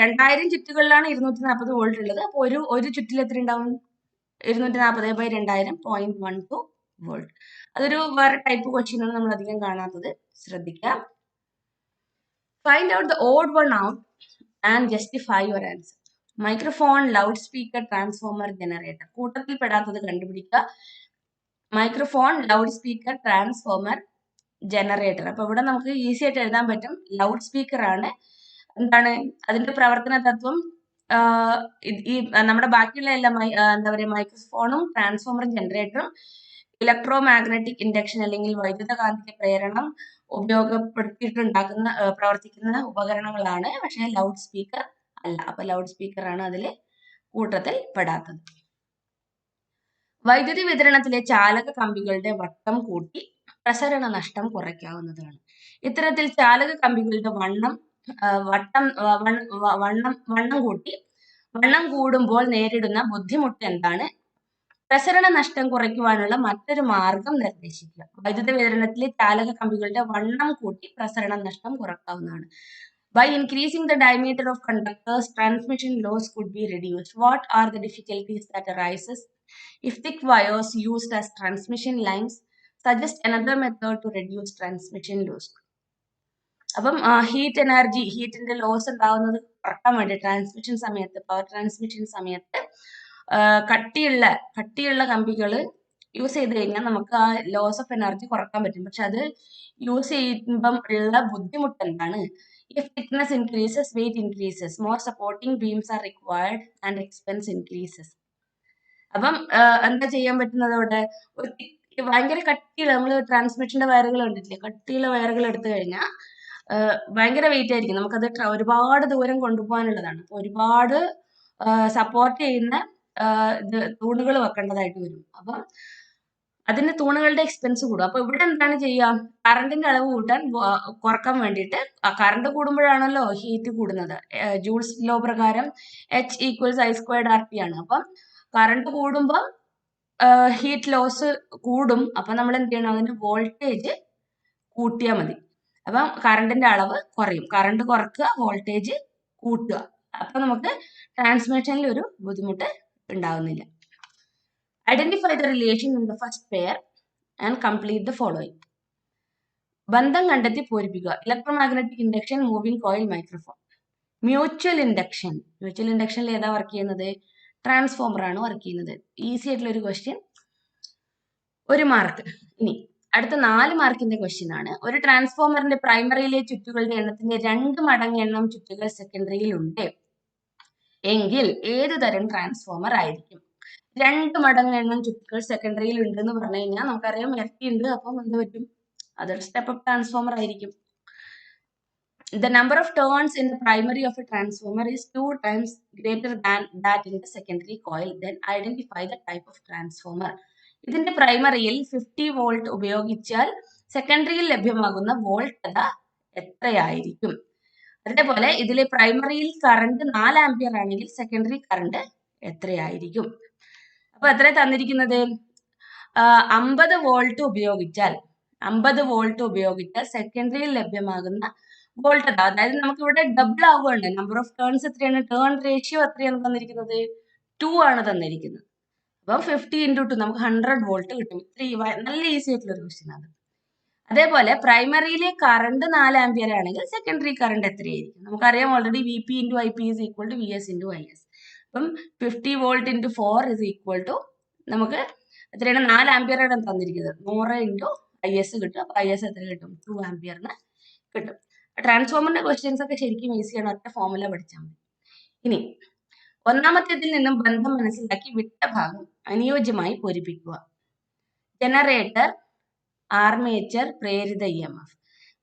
S1: 2000 ചുറ്റുകളിലാണ് 240 വോൾട്ട് ഉള്ളത്. അപ്പൊ ഒരു ചുറ്റിൽ എത്ര ഉണ്ടാവും? 240/2000 0.12 വോൾട്ട്. അതൊരു വേറെ ടൈപ്പ് ക്വസ്റ്റ്യൻ ആണ്, നമ്മൾ അധികം കാണാത്തത്, ശ്രദ്ധിക്കാം. Find out the odd one out and justify your answer. Microphone, loud speaker, transformer, generator. കൂട്ടത്തിൽ പെടാത്തത് കണ്ടുപിടിക്കുക. Microphone, loud speaker, transformer, generator. അപ്പൊ ഇവിടെ നമുക്ക് ഈസി ആയിട്ട് എഴുതാൻ പറ്റും. ലൗഡ് സ്പീക്കർ ആണ്. എന്താണ് അതിന്റെ പ്രവർത്തന തത്വം? ഈ നമ്മുടെ ബാക്കിയുള്ള എല്ലാ എന്താ പറയുക, മൈക്രോഫോണും ട്രാൻസ്ഫോമറും ജനറേറ്ററും ഇലക്ട്രോ മാഗ്നറ്റിക് ഇൻഡക്ഷൻ അല്ലെങ്കിൽ വൈദ്യുത കാന്തിക പ്രേരണം ഉപയോഗപ്പെടുത്തിയിട്ടുണ്ടാക്കുന്ന പ്രവർത്തിക്കുന്ന ഉപകരണങ്ങളാണ്. പക്ഷെ ലൗഡ് സ്പീക്കർ അല്ല. അപ്പൊ ലൗഡ് സ്പീക്കർ ആണ് അതിൽ കൂട്ടത്തിൽ പെടാത്തത്. വൈദ്യുതി വിതരണത്തിലെ ചാലക കമ്പികളുടെ വട്ടം കൂട്ടി പ്രസരണ നഷ്ടം കുറയ്ക്കാവുന്നതാണ്. ഇത്തരത്തിൽ ചാലക കമ്പികളുടെ വണ്ണം കൂടുമ്പോൾ നേരിടുന്ന ബുദ്ധിമുട്ട് എന്താണ്? പ്രസരണ നഷ്ടം കുറയ്ക്കുവാനുള്ള മറ്റൊരു മാർഗം നിർദ്ദേശിക്കുക. വൈദ്യുത വിതരണത്തിലെ ചാലക കമ്പികളുടെ വണ്ണം കൂട്ടി പ്രസരണ നഷ്ടം കുറയ്ക്കാവുന്നതാണ്. By increasing the diameter of conductors, transmission loss could be reduced. What are the difficulties that arises if thick wires used as transmission lines? Suggest another method to reduce transmission loss. അപ്പം ഹീറ്റിന്റെ loss ഉണ്ടാവുന്നത് കുറക്കാൻ വേണ്ടി transmission സമയത്ത്, power transmission സമയത്ത് കട്ടിയുള്ള കമ്പികൾ use ചെയ്ത് കഴിഞ്ഞാൽ നമുക്ക് ആ ലോസ് ഓഫ് എനർജി കുറക്കാൻ പറ്റും. പക്ഷെ അത് യൂസ് ചെയ്യുമ്പം ഉള്ള ബുദ്ധിമുട്ട് എന്താണ്? If thickness increases, weight increases. More supporting beams are required and expense increases. അപ്പം എന്താ ചെയ്യാൻ പറ്റുന്നത്? അവിടെ ഭയങ്കര കട്ടിയുള്ള, നമ്മൾ ട്രാൻസ്മിഷന്റെ വയറുകൾ കണ്ടിട്ടില്ലേ? കട്ടിയുള്ള വയറുകൾ എടുത്തു കഴിഞ്ഞാൽ ഭയങ്കര വെയിറ്റ് ആയിരിക്കും. നമുക്കത് ഒരുപാട് ദൂരം കൊണ്ടുപോകാനുള്ളതാണ്. അപ്പൊ ഒരുപാട് സപ്പോർട്ട് ചെയ്യുന്ന തൂണുകൾ വെക്കേണ്ടതായിട്ട് വരും. അപ്പം അതിന് തൂണുകളുടെ എക്സ്പെൻസ് കൂടും. അപ്പൊ ഇവിടെ എന്താണ് ചെയ്യുക? കറണ്ടിന്റെ അളവ് കുറക്കാൻ വേണ്ടിയിട്ട്, കറണ്ട് കൂടുമ്പോഴാണല്ലോ ഹീറ്റ് കൂടുന്നത്. ജൂൾസ് ലോ പ്രകാരം H = I²RT ആണ്. അപ്പം കറണ്ട് കൂടുമ്പോൾ ഹീറ്റ് ലോസ് കൂടും. അപ്പൊ നമ്മൾ എന്ത് ചെയ്യണം? അതിന്റെ വോൾട്ടേജ് കൂട്ടിയാൽ മതി. അപ്പം കറണ്ടിന്റെ അളവ് കുറയും. കറണ്ട് കുറക്കുക, വോൾട്ടേജ് കൂട്ടുക. അപ്പൊ നമുക്ക് ട്രാൻസ്മിഷനിൽ ഒരു ബുദ്ധിമുട്ട് ഉണ്ടാവുന്നില്ല. Identify the relation in the first pair and complete the following. ബന്ധം കണ്ടെത്തി പൂരിപ്പിക്കുക. Electromagnetic induction, moving coil, microphone. Mutual ഇൻഡക്ഷനിൽ ഏതാ വർക്ക് ചെയ്യുന്നത്? ട്രാൻസ്ഫോമർ ആണ് വർക്ക് ചെയ്യുന്നത്. ഈസി ആയിട്ടുള്ള ഒരു ക്വസ്റ്റ്യൻ, 1 മാർക്ക്. ഇനി അടുത്ത 4 മാർക്കിന്റെ ക്വസ്റ്റ്യൻ ആണ്. ഒരു ട്രാൻസ്ഫോമറിന്റെ പ്രൈമറിയിലെ ചുറ്റുകളുടെ എണ്ണത്തിന്റെ 2 മടങ്ങ് എണ്ണം ചുറ്റുകൾ സെക്കൻഡറിയിൽ ഉണ്ട് എങ്കിൽ ഏത് തരം ട്രാൻസ്ഫോമർ ആയിരിക്കും? 2 മടങ്ങ് എണ്ണം ചുറ്റുകൾ സെക്കൻഡറിയിൽ ഉണ്ട് എന്ന് പറഞ്ഞു കഴിഞ്ഞാൽ നമുക്കറിയാം ഇരട്ടി ഉണ്ട്. അപ്പം എന്ത് പറ്റും? അതൊരു സ്റ്റെപ്പ് അപ്പ് ട്രാൻസ്ഫോമർ ആയിരിക്കും. The number of turns in the primary of a transformer is 2 times greater than that in the secondary coil. Then identify the type of transformer. ഇതിന്റെ പ്രൈമറിയിൽ 50 വോൾട്ട് ഉപയോഗിച്ചാൽ സെക്കൻഡറിയിൽ ലഭ്യമാകുന്ന വോൾട്ടത എത്രയായിരിക്കും? അതേപോലെ ഇതിലെ പ്രൈമറിയിൽ കറണ്ട് 4 ആംപിയർ ആണെങ്കിൽ secondary current എത്രയായിരിക്കും? അപ്പൊ എത്ര തന്നിരിക്കുന്നത്? 50 വോൾട്ട് ഉപയോഗിച്ചാൽ സെക്കൻഡറിയിൽ ലഭ്യമാകുന്ന വോൾട്ടത, അതായത് നമുക്ക് ഇവിടെ ഡബിൾ ആവുകയാണ്. നമ്പർ ഓഫ് ടേൺസ് എത്രയാണ്? ടേൺ റേഷ്യോ എത്രയാണ് തന്നിരിക്കുന്നത്? 2 ആണ് തന്നിരിക്കുന്നത്. അപ്പം 50 × 2 നമുക്ക് 100 വോൾട്ട് കിട്ടും. നല്ല ഈസി ആയിട്ടുള്ള ഒരു ക്വസ്റ്റ്യൻ ആണ്. അതേപോലെ പ്രൈമറിയിലെ കറണ്ട് 4 ആംപിയർ ആണെങ്കിൽ സെക്കൻഡറി കറണ്ട് എത്രയായിരിക്കും? നമുക്കറിയാം already VP × IP = VS × IS. അപ്പം 50 വോൾട്ട് × 4 = നമുക്ക് എത്രയാണ്? 4 ആംപിയർ ആണ് തന്നിരിക്കുന്നത്. 100 × IS കിട്ടും. അപ്പൊ IS എത്ര കിട്ടും? 2 ആംപിയറിന് കിട്ടും. ട്രാൻസ്ഫോമറിന്റെ ക്വസ്റ്റ്യൻസ് ഒക്കെ ശരിക്കും ഈസിയാണ്. ഒറ്റ ഫോർമുല പഠിച്ചാൽ മതി. ഇനി ഒന്നാമത്തേതിൽ നിന്നും ബന്ധം മനസ്സിലാക്കി വിട്ട ഭാഗം അനുയോജ്യമായി പൂരിപ്പിക്കുക. ജനറേറ്റർ, ആർമേച്ചർ, പ്രേരിത EMF.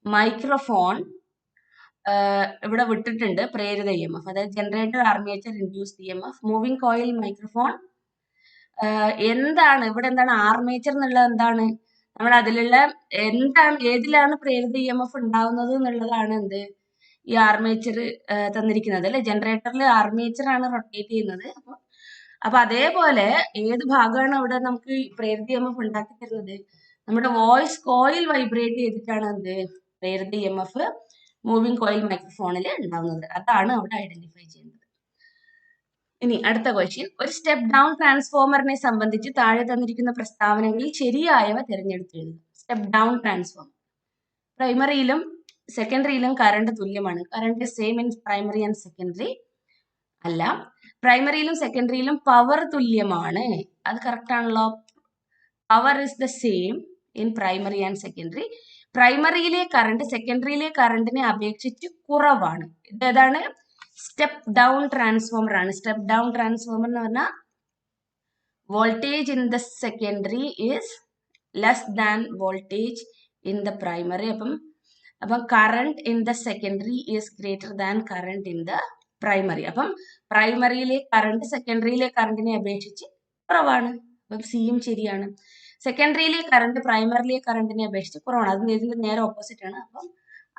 S1: മൈക്രോഫോൺ ഇവിടെ വിട്ടിട്ടുണ്ട്, പ്രേരിത EMF. അതായത് generator, armature, induced EMF. Moving coil, microphone, എന്താണ് ഇവിടെ എന്താണ് ആർമേച്ചർ എന്നുള്ളത് എന്താണ് നമ്മൾ അതിലുള്ള എന്താണ് ഏതിലാണ് പ്രേരിത EMF ഉണ്ടാവുന്നത് എന്നുള്ളതാണ് എന്ത് ഈ ആർമേച്ചർ തന്നിരിക്കുന്നത് അല്ലെ. ജനറേറ്ററിൽ ആർമേച്ചർ ആണ് റൊട്ടേറ്റ് ചെയ്യുന്നത്. അപ്പൊ അതേപോലെ ഏത് ഭാഗമാണ് അവിടെ നമുക്ക് പ്രേരിത EMF ഉണ്ടാക്കി തരുന്നത്? നമ്മുടെ വോയിസ് കോയിൽ വൈബ്രേറ്റ് ചെയ്തിട്ടാണ് എന്ത് പ്രേരിത EMF മൂവിംഗ് കോയിൽ മൈക്രോഫോണിൽ ഉണ്ടാവുന്നത്. അതാണ് അവിടെ ഐഡന്റിഫൈ ചെയ്യുന്നത്. ഇനി അടുത്ത ക്വസ്റ്റ്യൻ, ഒരു സ്റ്റെപ്പ് ഡൗൺ ട്രാൻസ്ഫോമറിനെ സംബന്ധിച്ച് താഴെ തന്നിരിക്കുന്ന പ്രസ്താവനകളിൽ ശരിയായവ തിരഞ്ഞെടുത്ത് എഴുതുക. സ്റ്റെപ്പ് ഡൗൺ ട്രാൻസ്ഫോമർ പ്രൈമറിയിലും സെക്കൻഡറിയിലും കറണ്ട് തുല്യമാണ്. Current same in primary and secondary അല്ല. പ്രൈമറിയിലും സെക്കൻഡറിയിലും പവർ തുല്യമാണ്. അത് കറക്റ്റ് ആണല്ലോ. Power is the same in primary and secondary. പ്രൈമറിയിലെ കറണ്ട് സെക്കൻഡറിയിലെ കറണ്ടിനെ അപേക്ഷിച്ച് കുറവാണ്. ഇതേതാണ്? സ്റ്റെപ്പ് ഡൗൺ ട്രാൻസ്ഫോമർ ആണ്. സ്റ്റെപ്പ് ഡൗൺ ട്രാൻസ്ഫോമർ എന്ന് പറഞ്ഞാൽ voltage in the secondary is less than voltage in the primary. അപ്പം current in the secondary is greater than current in the primary. അപ്പം പ്രൈമറിയിലെ കറണ്ട് സെക്കൻഡറിയിലെ കറണ്ടിനെ അപേക്ഷിച്ച് കുറവാണ്. അപ്പം സിയും ശരിയാണ്. സെക്കൻഡറിയിലെ കറണ്ട് പ്രൈമറിയിലെ കറണ്ടിനെ അപേക്ഷിച്ച് കുറവാണ്. അത് ഇതിന്റെ നേരെ ഓപ്പോസിറ്റ് ആണ്. അപ്പം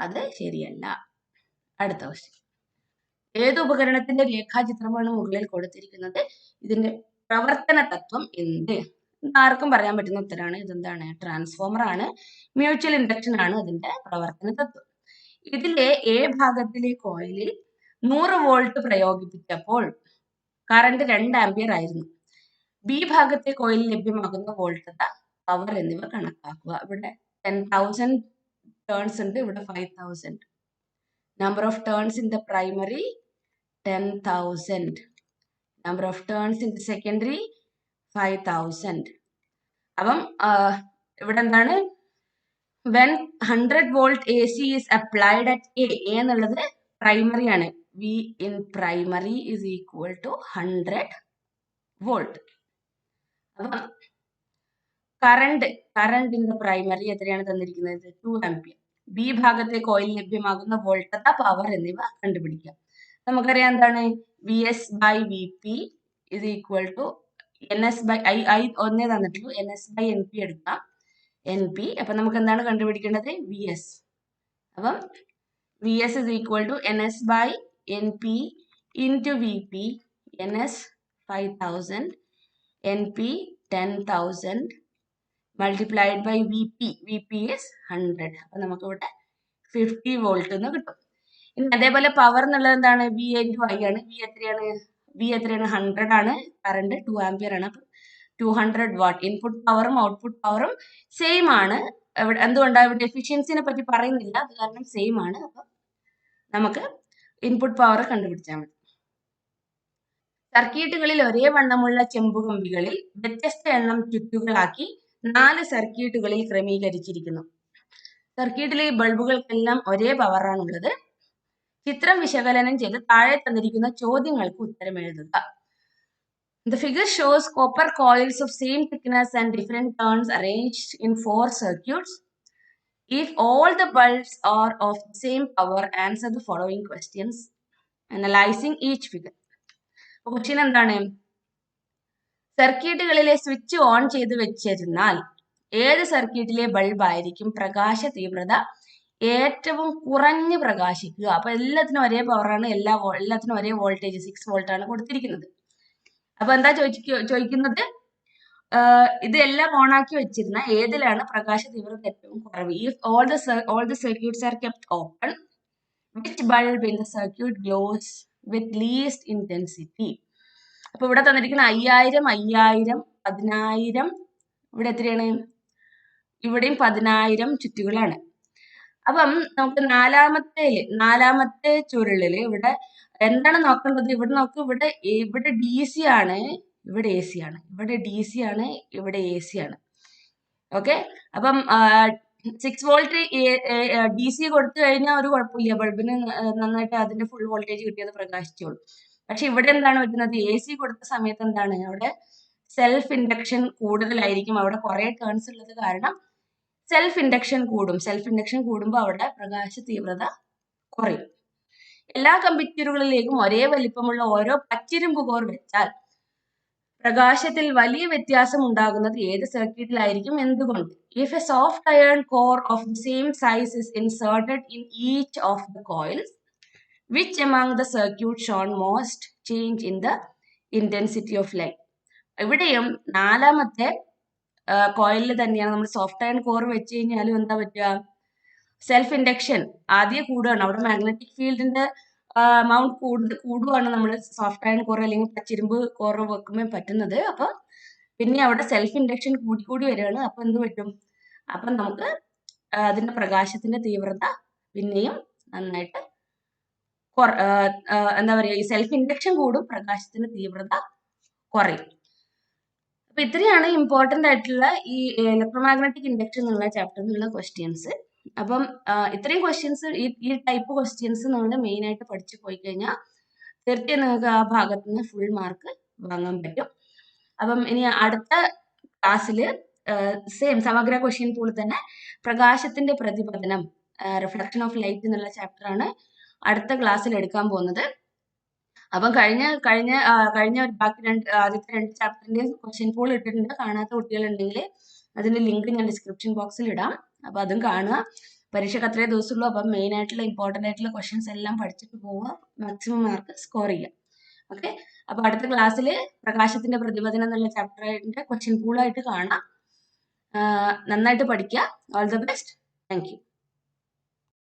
S1: അത് ശരിയല്ല. അടുത്ത ക്വസ്റ്റ്യൻ, ഏത് ഉപകരണത്തിന്റെ രേഖാചിത്രമാണ് മുകളിൽ കൊടുത്തിരിക്കുന്നത്? ഇതിന്റെ പ്രവർത്തന തത്വം എന്ത്? ആർക്കും പറയാൻ പറ്റുന്ന ഉത്തരമാണ്. ഇതെന്താണ്? ട്രാൻസ്ഫോമർ ആണ്. മ്യൂച്വൽ ഇൻഡക്ഷൻ ആണ് ഇതിന്റെ പ്രവർത്തന തത്വം. ഇതിലെ എ ഭാഗത്തിലെ കോയിലിൽ 100 വോൾട്ട് പ്രയോഗിപ്പിച്ചപ്പോൾ കറണ്ട് 2 ആംപിയർ ആയിരുന്നു. ബി ഭാഗത്തെ കോയിലിൽ ലഭ്യമാകുന്ന വോൾട്ടത, പവർ എന്നിവ കണക്കാക്കുക. ഇവിടെ 10,000 ടേൺസ് ഉണ്ട്, ഇവിടെ 5,000. Number of turns in the primary 10,000. Number of turns in the secondary 5,000. അപ്പം ഇവിടെ എന്താണ്? When 100 volt AC is applied at A എന്നുള്ളത് പ്രൈമറി ആണ്. V in primary is equal to 100 volt. അപ്പം കറണ്ട് ഇൻ ദ പ്രൈമറി എത്രയാണ് തന്നിരിക്കുന്നത്? 2 ampere. B ഭാഗത്തെ coil ലഭ്യമാകുന്ന വോൾട്ടത, പവർ എന്നിവ കണ്ടുപിടിക്കാം. നമുക്കറിയാം എന്താണ്? VS by VP is equal to NS by I ഒന്നേ തന്നിട്ടുള്ളൂ. NS by NP എടുക്കാം. NP അപ്പൊ നമുക്ക് എന്താണ് കണ്ടുപിടിക്കേണ്ടത്? VS. അപ്പം VS is equal to NS by NP into VP. NS 5,000, NP 10,000 multiplied by VP. VP is 100. അപ്പൊ നമുക്ക് ഇവിടെ 50 വോൾട്ട് എന്ന് കിട്ടും. ഇനി അതേപോലെ പവർ എന്നുള്ളത് എന്താണ്? V into I ആണ്. V എത്രയാണ്? 100 ആണ്. കറണ്ട് 2 ആംപിയർ ആണ്. 200 വാട്ട്. ഇൻപുട്ട് പവറും ഔട്ട്പുട്ട് പവറും സെയിം ആണ്. എന്തുകൊണ്ടാണ്? ഇവിടെ എഫിഷ്യൻസിനെ പറ്റി പറയുന്നില്ല, അത് കാരണം സെയിം ആണ്. അപ്പൊ നമുക്ക് ഇൻപുട്ട് പവർ കണ്ടുപിടിച്ചാൽ മതി. സർക്യൂട്ടുകളിൽ ഒരേ വണ്ണമുള്ള ചെമ്പുകമ്പികളിൽ വ്യത്യസ്ത എണ്ണം ചുറ്റുകളാക്കി 4 സർക്യൂട്ടുകളിൽ ക്രമീകരിച്ചിരിക്കുന്നു. സർക്യൂട്ടിലെ ബൾബുകൾക്കെല്ലാം ഒരേ പവറാണുള്ളത്. ചിത്രം വിശകലനം ചെയ്ത് താഴെ തന്നിരിക്കുന്ന ചോദ്യങ്ങൾക്ക് ഉത്തരം എഴുതുക. The figure shows copper coils of same thickness and different turns arranged in 4 circuits. If all the bulbs are of the same power, answer the following questions analyzing each figure. Question എന്താണ്? സർക്യൂട്ടുകളിലെ switch on ചെയ്ത് വെച്ചിരുന്നാൽ ഏത് സർക്യൂട്ടിലെ bulb ആയിരിക്കും പ്രകാശ തീവ്രത ഏറ്റവും കുറഞ്ഞ് പ്രകാശിക്കുക? അപ്പൊ എല്ലാത്തിനും ഒരേ പവറാണ്, എല്ലാത്തിനും ഒരേ വോൾട്ടേജ് 6 വോൾട്ട് ആണ് കൊടുത്തിരിക്കുന്നത്. അപ്പൊ എന്താ ചോദിക്കുന്നത്? ഇതെല്ലാം ഓണാക്കി വെച്ചിരുന്ന ഏതിലാണ് പ്രകാശ തീവ്രത ഏറ്റവും കുറവ്? If all the circuits are kept open, which bulb in the circuit glows with least intensity? അപ്പൊ ഇവിടെ തന്നിരിക്കുന്ന 5000, 5000, 10000. ഇവിടെ എത്രയാണ്? ഇവിടെയും 10000 ചുറ്റുകളാണ്. അപ്പം നമുക്ക് നാലാമത്തെ ചുരുളില് ഇവിടെ എന്താണ് നോക്കേണ്ടത്? ഇവിടെ നോക്ക്, ഇവിടെ DC ആണ്, ഇവിടെ AC ആണ്. ഇവിടെ DC ആണ്, ഇവിടെ AC ആണ്. ഓക്കെ. അപ്പം 6 വോൾട്ട് DC കൊടുത്തു കഴിഞ്ഞാൽ ഒരു കുഴപ്പമില്ല, ബൾബിന് നന്നായിട്ട് അതിന്റെ ഫുൾ വോൾട്ടേജ് കിട്ടിയത് പ്രകാശിച്ചോളൂ. പക്ഷെ ഇവിടെ എന്താണ് പറ്റുന്നത്? AC കൊടുത്ത സമയത്ത് എന്താണ്? അവിടെ സെൽഫ് ഇൻഡക്ഷൻ കൂടുതലായിരിക്കും. അവിടെ കുറെ ടേൺസ് ഉള്ളത് കാരണം സെൽഫ് ഇൻഡക്ഷൻ കൂടും. സെൽഫ് ഇൻഡക്ഷൻ കൂടുമ്പോൾ അവിടെ പ്രകാശ തീവ്രത കുറയും. എല്ലാ കമ്പിച്ചുരുളിലേക്കും ഒരേ വലിപ്പമുള്ള ഓരോ പച്ചിരുമ്പ് കോർ വെച്ചാൽ പ്രകാശത്തിൽ വലിയ വ്യത്യാസം ഉണ്ടാകുന്നത് ഏത് സർക്യൂട്ടിലായിരിക്കും, എന്തുകൊണ്ട്? If A soft iron core of the same size is inserted in each of the coils, which among the circuit shown most change in the intensity of light? ഇവിടെയും നാലാമത്തെ കോയിലിൽ തന്നെയാണ് നമ്മൾ സോഫ്റ്റ് അയൺ കോർ വെച്ച് കഴിഞ്ഞാലും എന്താ പറ്റുക, self induction ആദ്യം കൂടുകയാണ്. അവിടെ മാഗ്നറ്റിക് ഫീൽഡിന്റെ amount കൂടുകയാണ് നമ്മൾ സോഫ്റ്റ് അയൺ കോർ അല്ലെങ്കിൽ പച്ചിരുമ്പ് കോർ വെക്കുമ്പോൾ പറ്റുന്നത്. അപ്പൊ പിന്നെ അവിടെ സെൽഫ് ഇൻഡക്ഷൻ കൂടി വരികയാണ്. അപ്പൊ എന്ത് പറ്റും, അപ്പൊ നമുക്ക് അതിന്റെ പ്രകാശത്തിന്റെ തീവ്രത പിന്നെയും നന്നായിട്ട് എന്താ പറയുക, ഈ സെൽഫ് ഇൻഡക്ഷൻ കൂടും, പ്രകാശത്തിന്റെ തീവ്രത കുറയും. അപ്പൊ ഇത്രയാണ് ഇമ്പോർട്ടന്റ് ആയിട്ടുള്ള ഈ ഇലക്ട്രോമാഗ്നറ്റിക് ഇൻഡക്ഷൻ എന്നുള്ള ചാപ്റ്ററിൽ നിന്നുള്ള ക്വസ്റ്റ്യൻസ്. അപ്പം ഇത്രയും ക്വസ്റ്റ്യൻസ്, ഈ ടൈപ്പ് ക്വസ്റ്റ്യൻസ് നമ്മൾ മെയിൻ ആയിട്ട് പഠിച്ചു പോയി കഴിഞ്ഞാൽ തീർച്ചയായും നിങ്ങൾക്ക് ആ ഭാഗത്ത് നിന്ന് ഫുൾ മാർക്ക് വാങ്ങാൻ പറ്റും. അപ്പം ഇനി അടുത്ത ക്ലാസ്സിൽ സെയിം സമഗ്ര ക്വസ്റ്റ്യൻ പൂൾ തന്നെ പ്രകാശത്തിന്റെ പ്രതിപതനം, റിഫ്ലക്ഷൻ ഓഫ് ലൈറ്റ് എന്നുള്ള ചാപ്റ്റർ ആണ് അടുത്ത ക്ലാസ്സിൽ എടുക്കാൻ പോകുന്നത്. അപ്പം കഴിഞ്ഞ ബാക്കി ആദ്യത്തെ 2 ചാപ്റ്ററിന്റെ ക്വസ്റ്റ്യൻ പൂൾ ഇട്ടിട്ടുണ്ട്. കാണാത്ത കുട്ടികളുണ്ടെങ്കിൽ അതിന്റെ ലിങ്ക് ഞാൻ ഡിസ്ക്രിപ്ഷൻ ബോക്സിൽ ഇടാം. അപ്പൊ അതും കാണുക. പരീക്ഷയ്ക്ക് അത്രേ ദിവസമുള്ളൂ. അപ്പം മെയിൻ ആയിട്ടുള്ള ഇമ്പോർട്ടന്റ് ആയിട്ടുള്ള ക്വസ്റ്റ്യൻസ് എല്ലാം പഠിച്ചിട്ട് പോവുക, മാക്സിമം മാർക്ക് സ്കോർ ചെയ്യുക. ഓക്കെ, അപ്പൊ അടുത്ത ക്ലാസ്സിൽ പ്രകാശത്തിന്റെ പ്രതിപതനം എന്നുള്ള ചാപ്റ്ററിന്റെ ക്വസ്റ്റ്യൻ പൂളായിട്ട് കാണാം. നന്നായിട്ട് പഠിക്കുക. All the best. Thank you.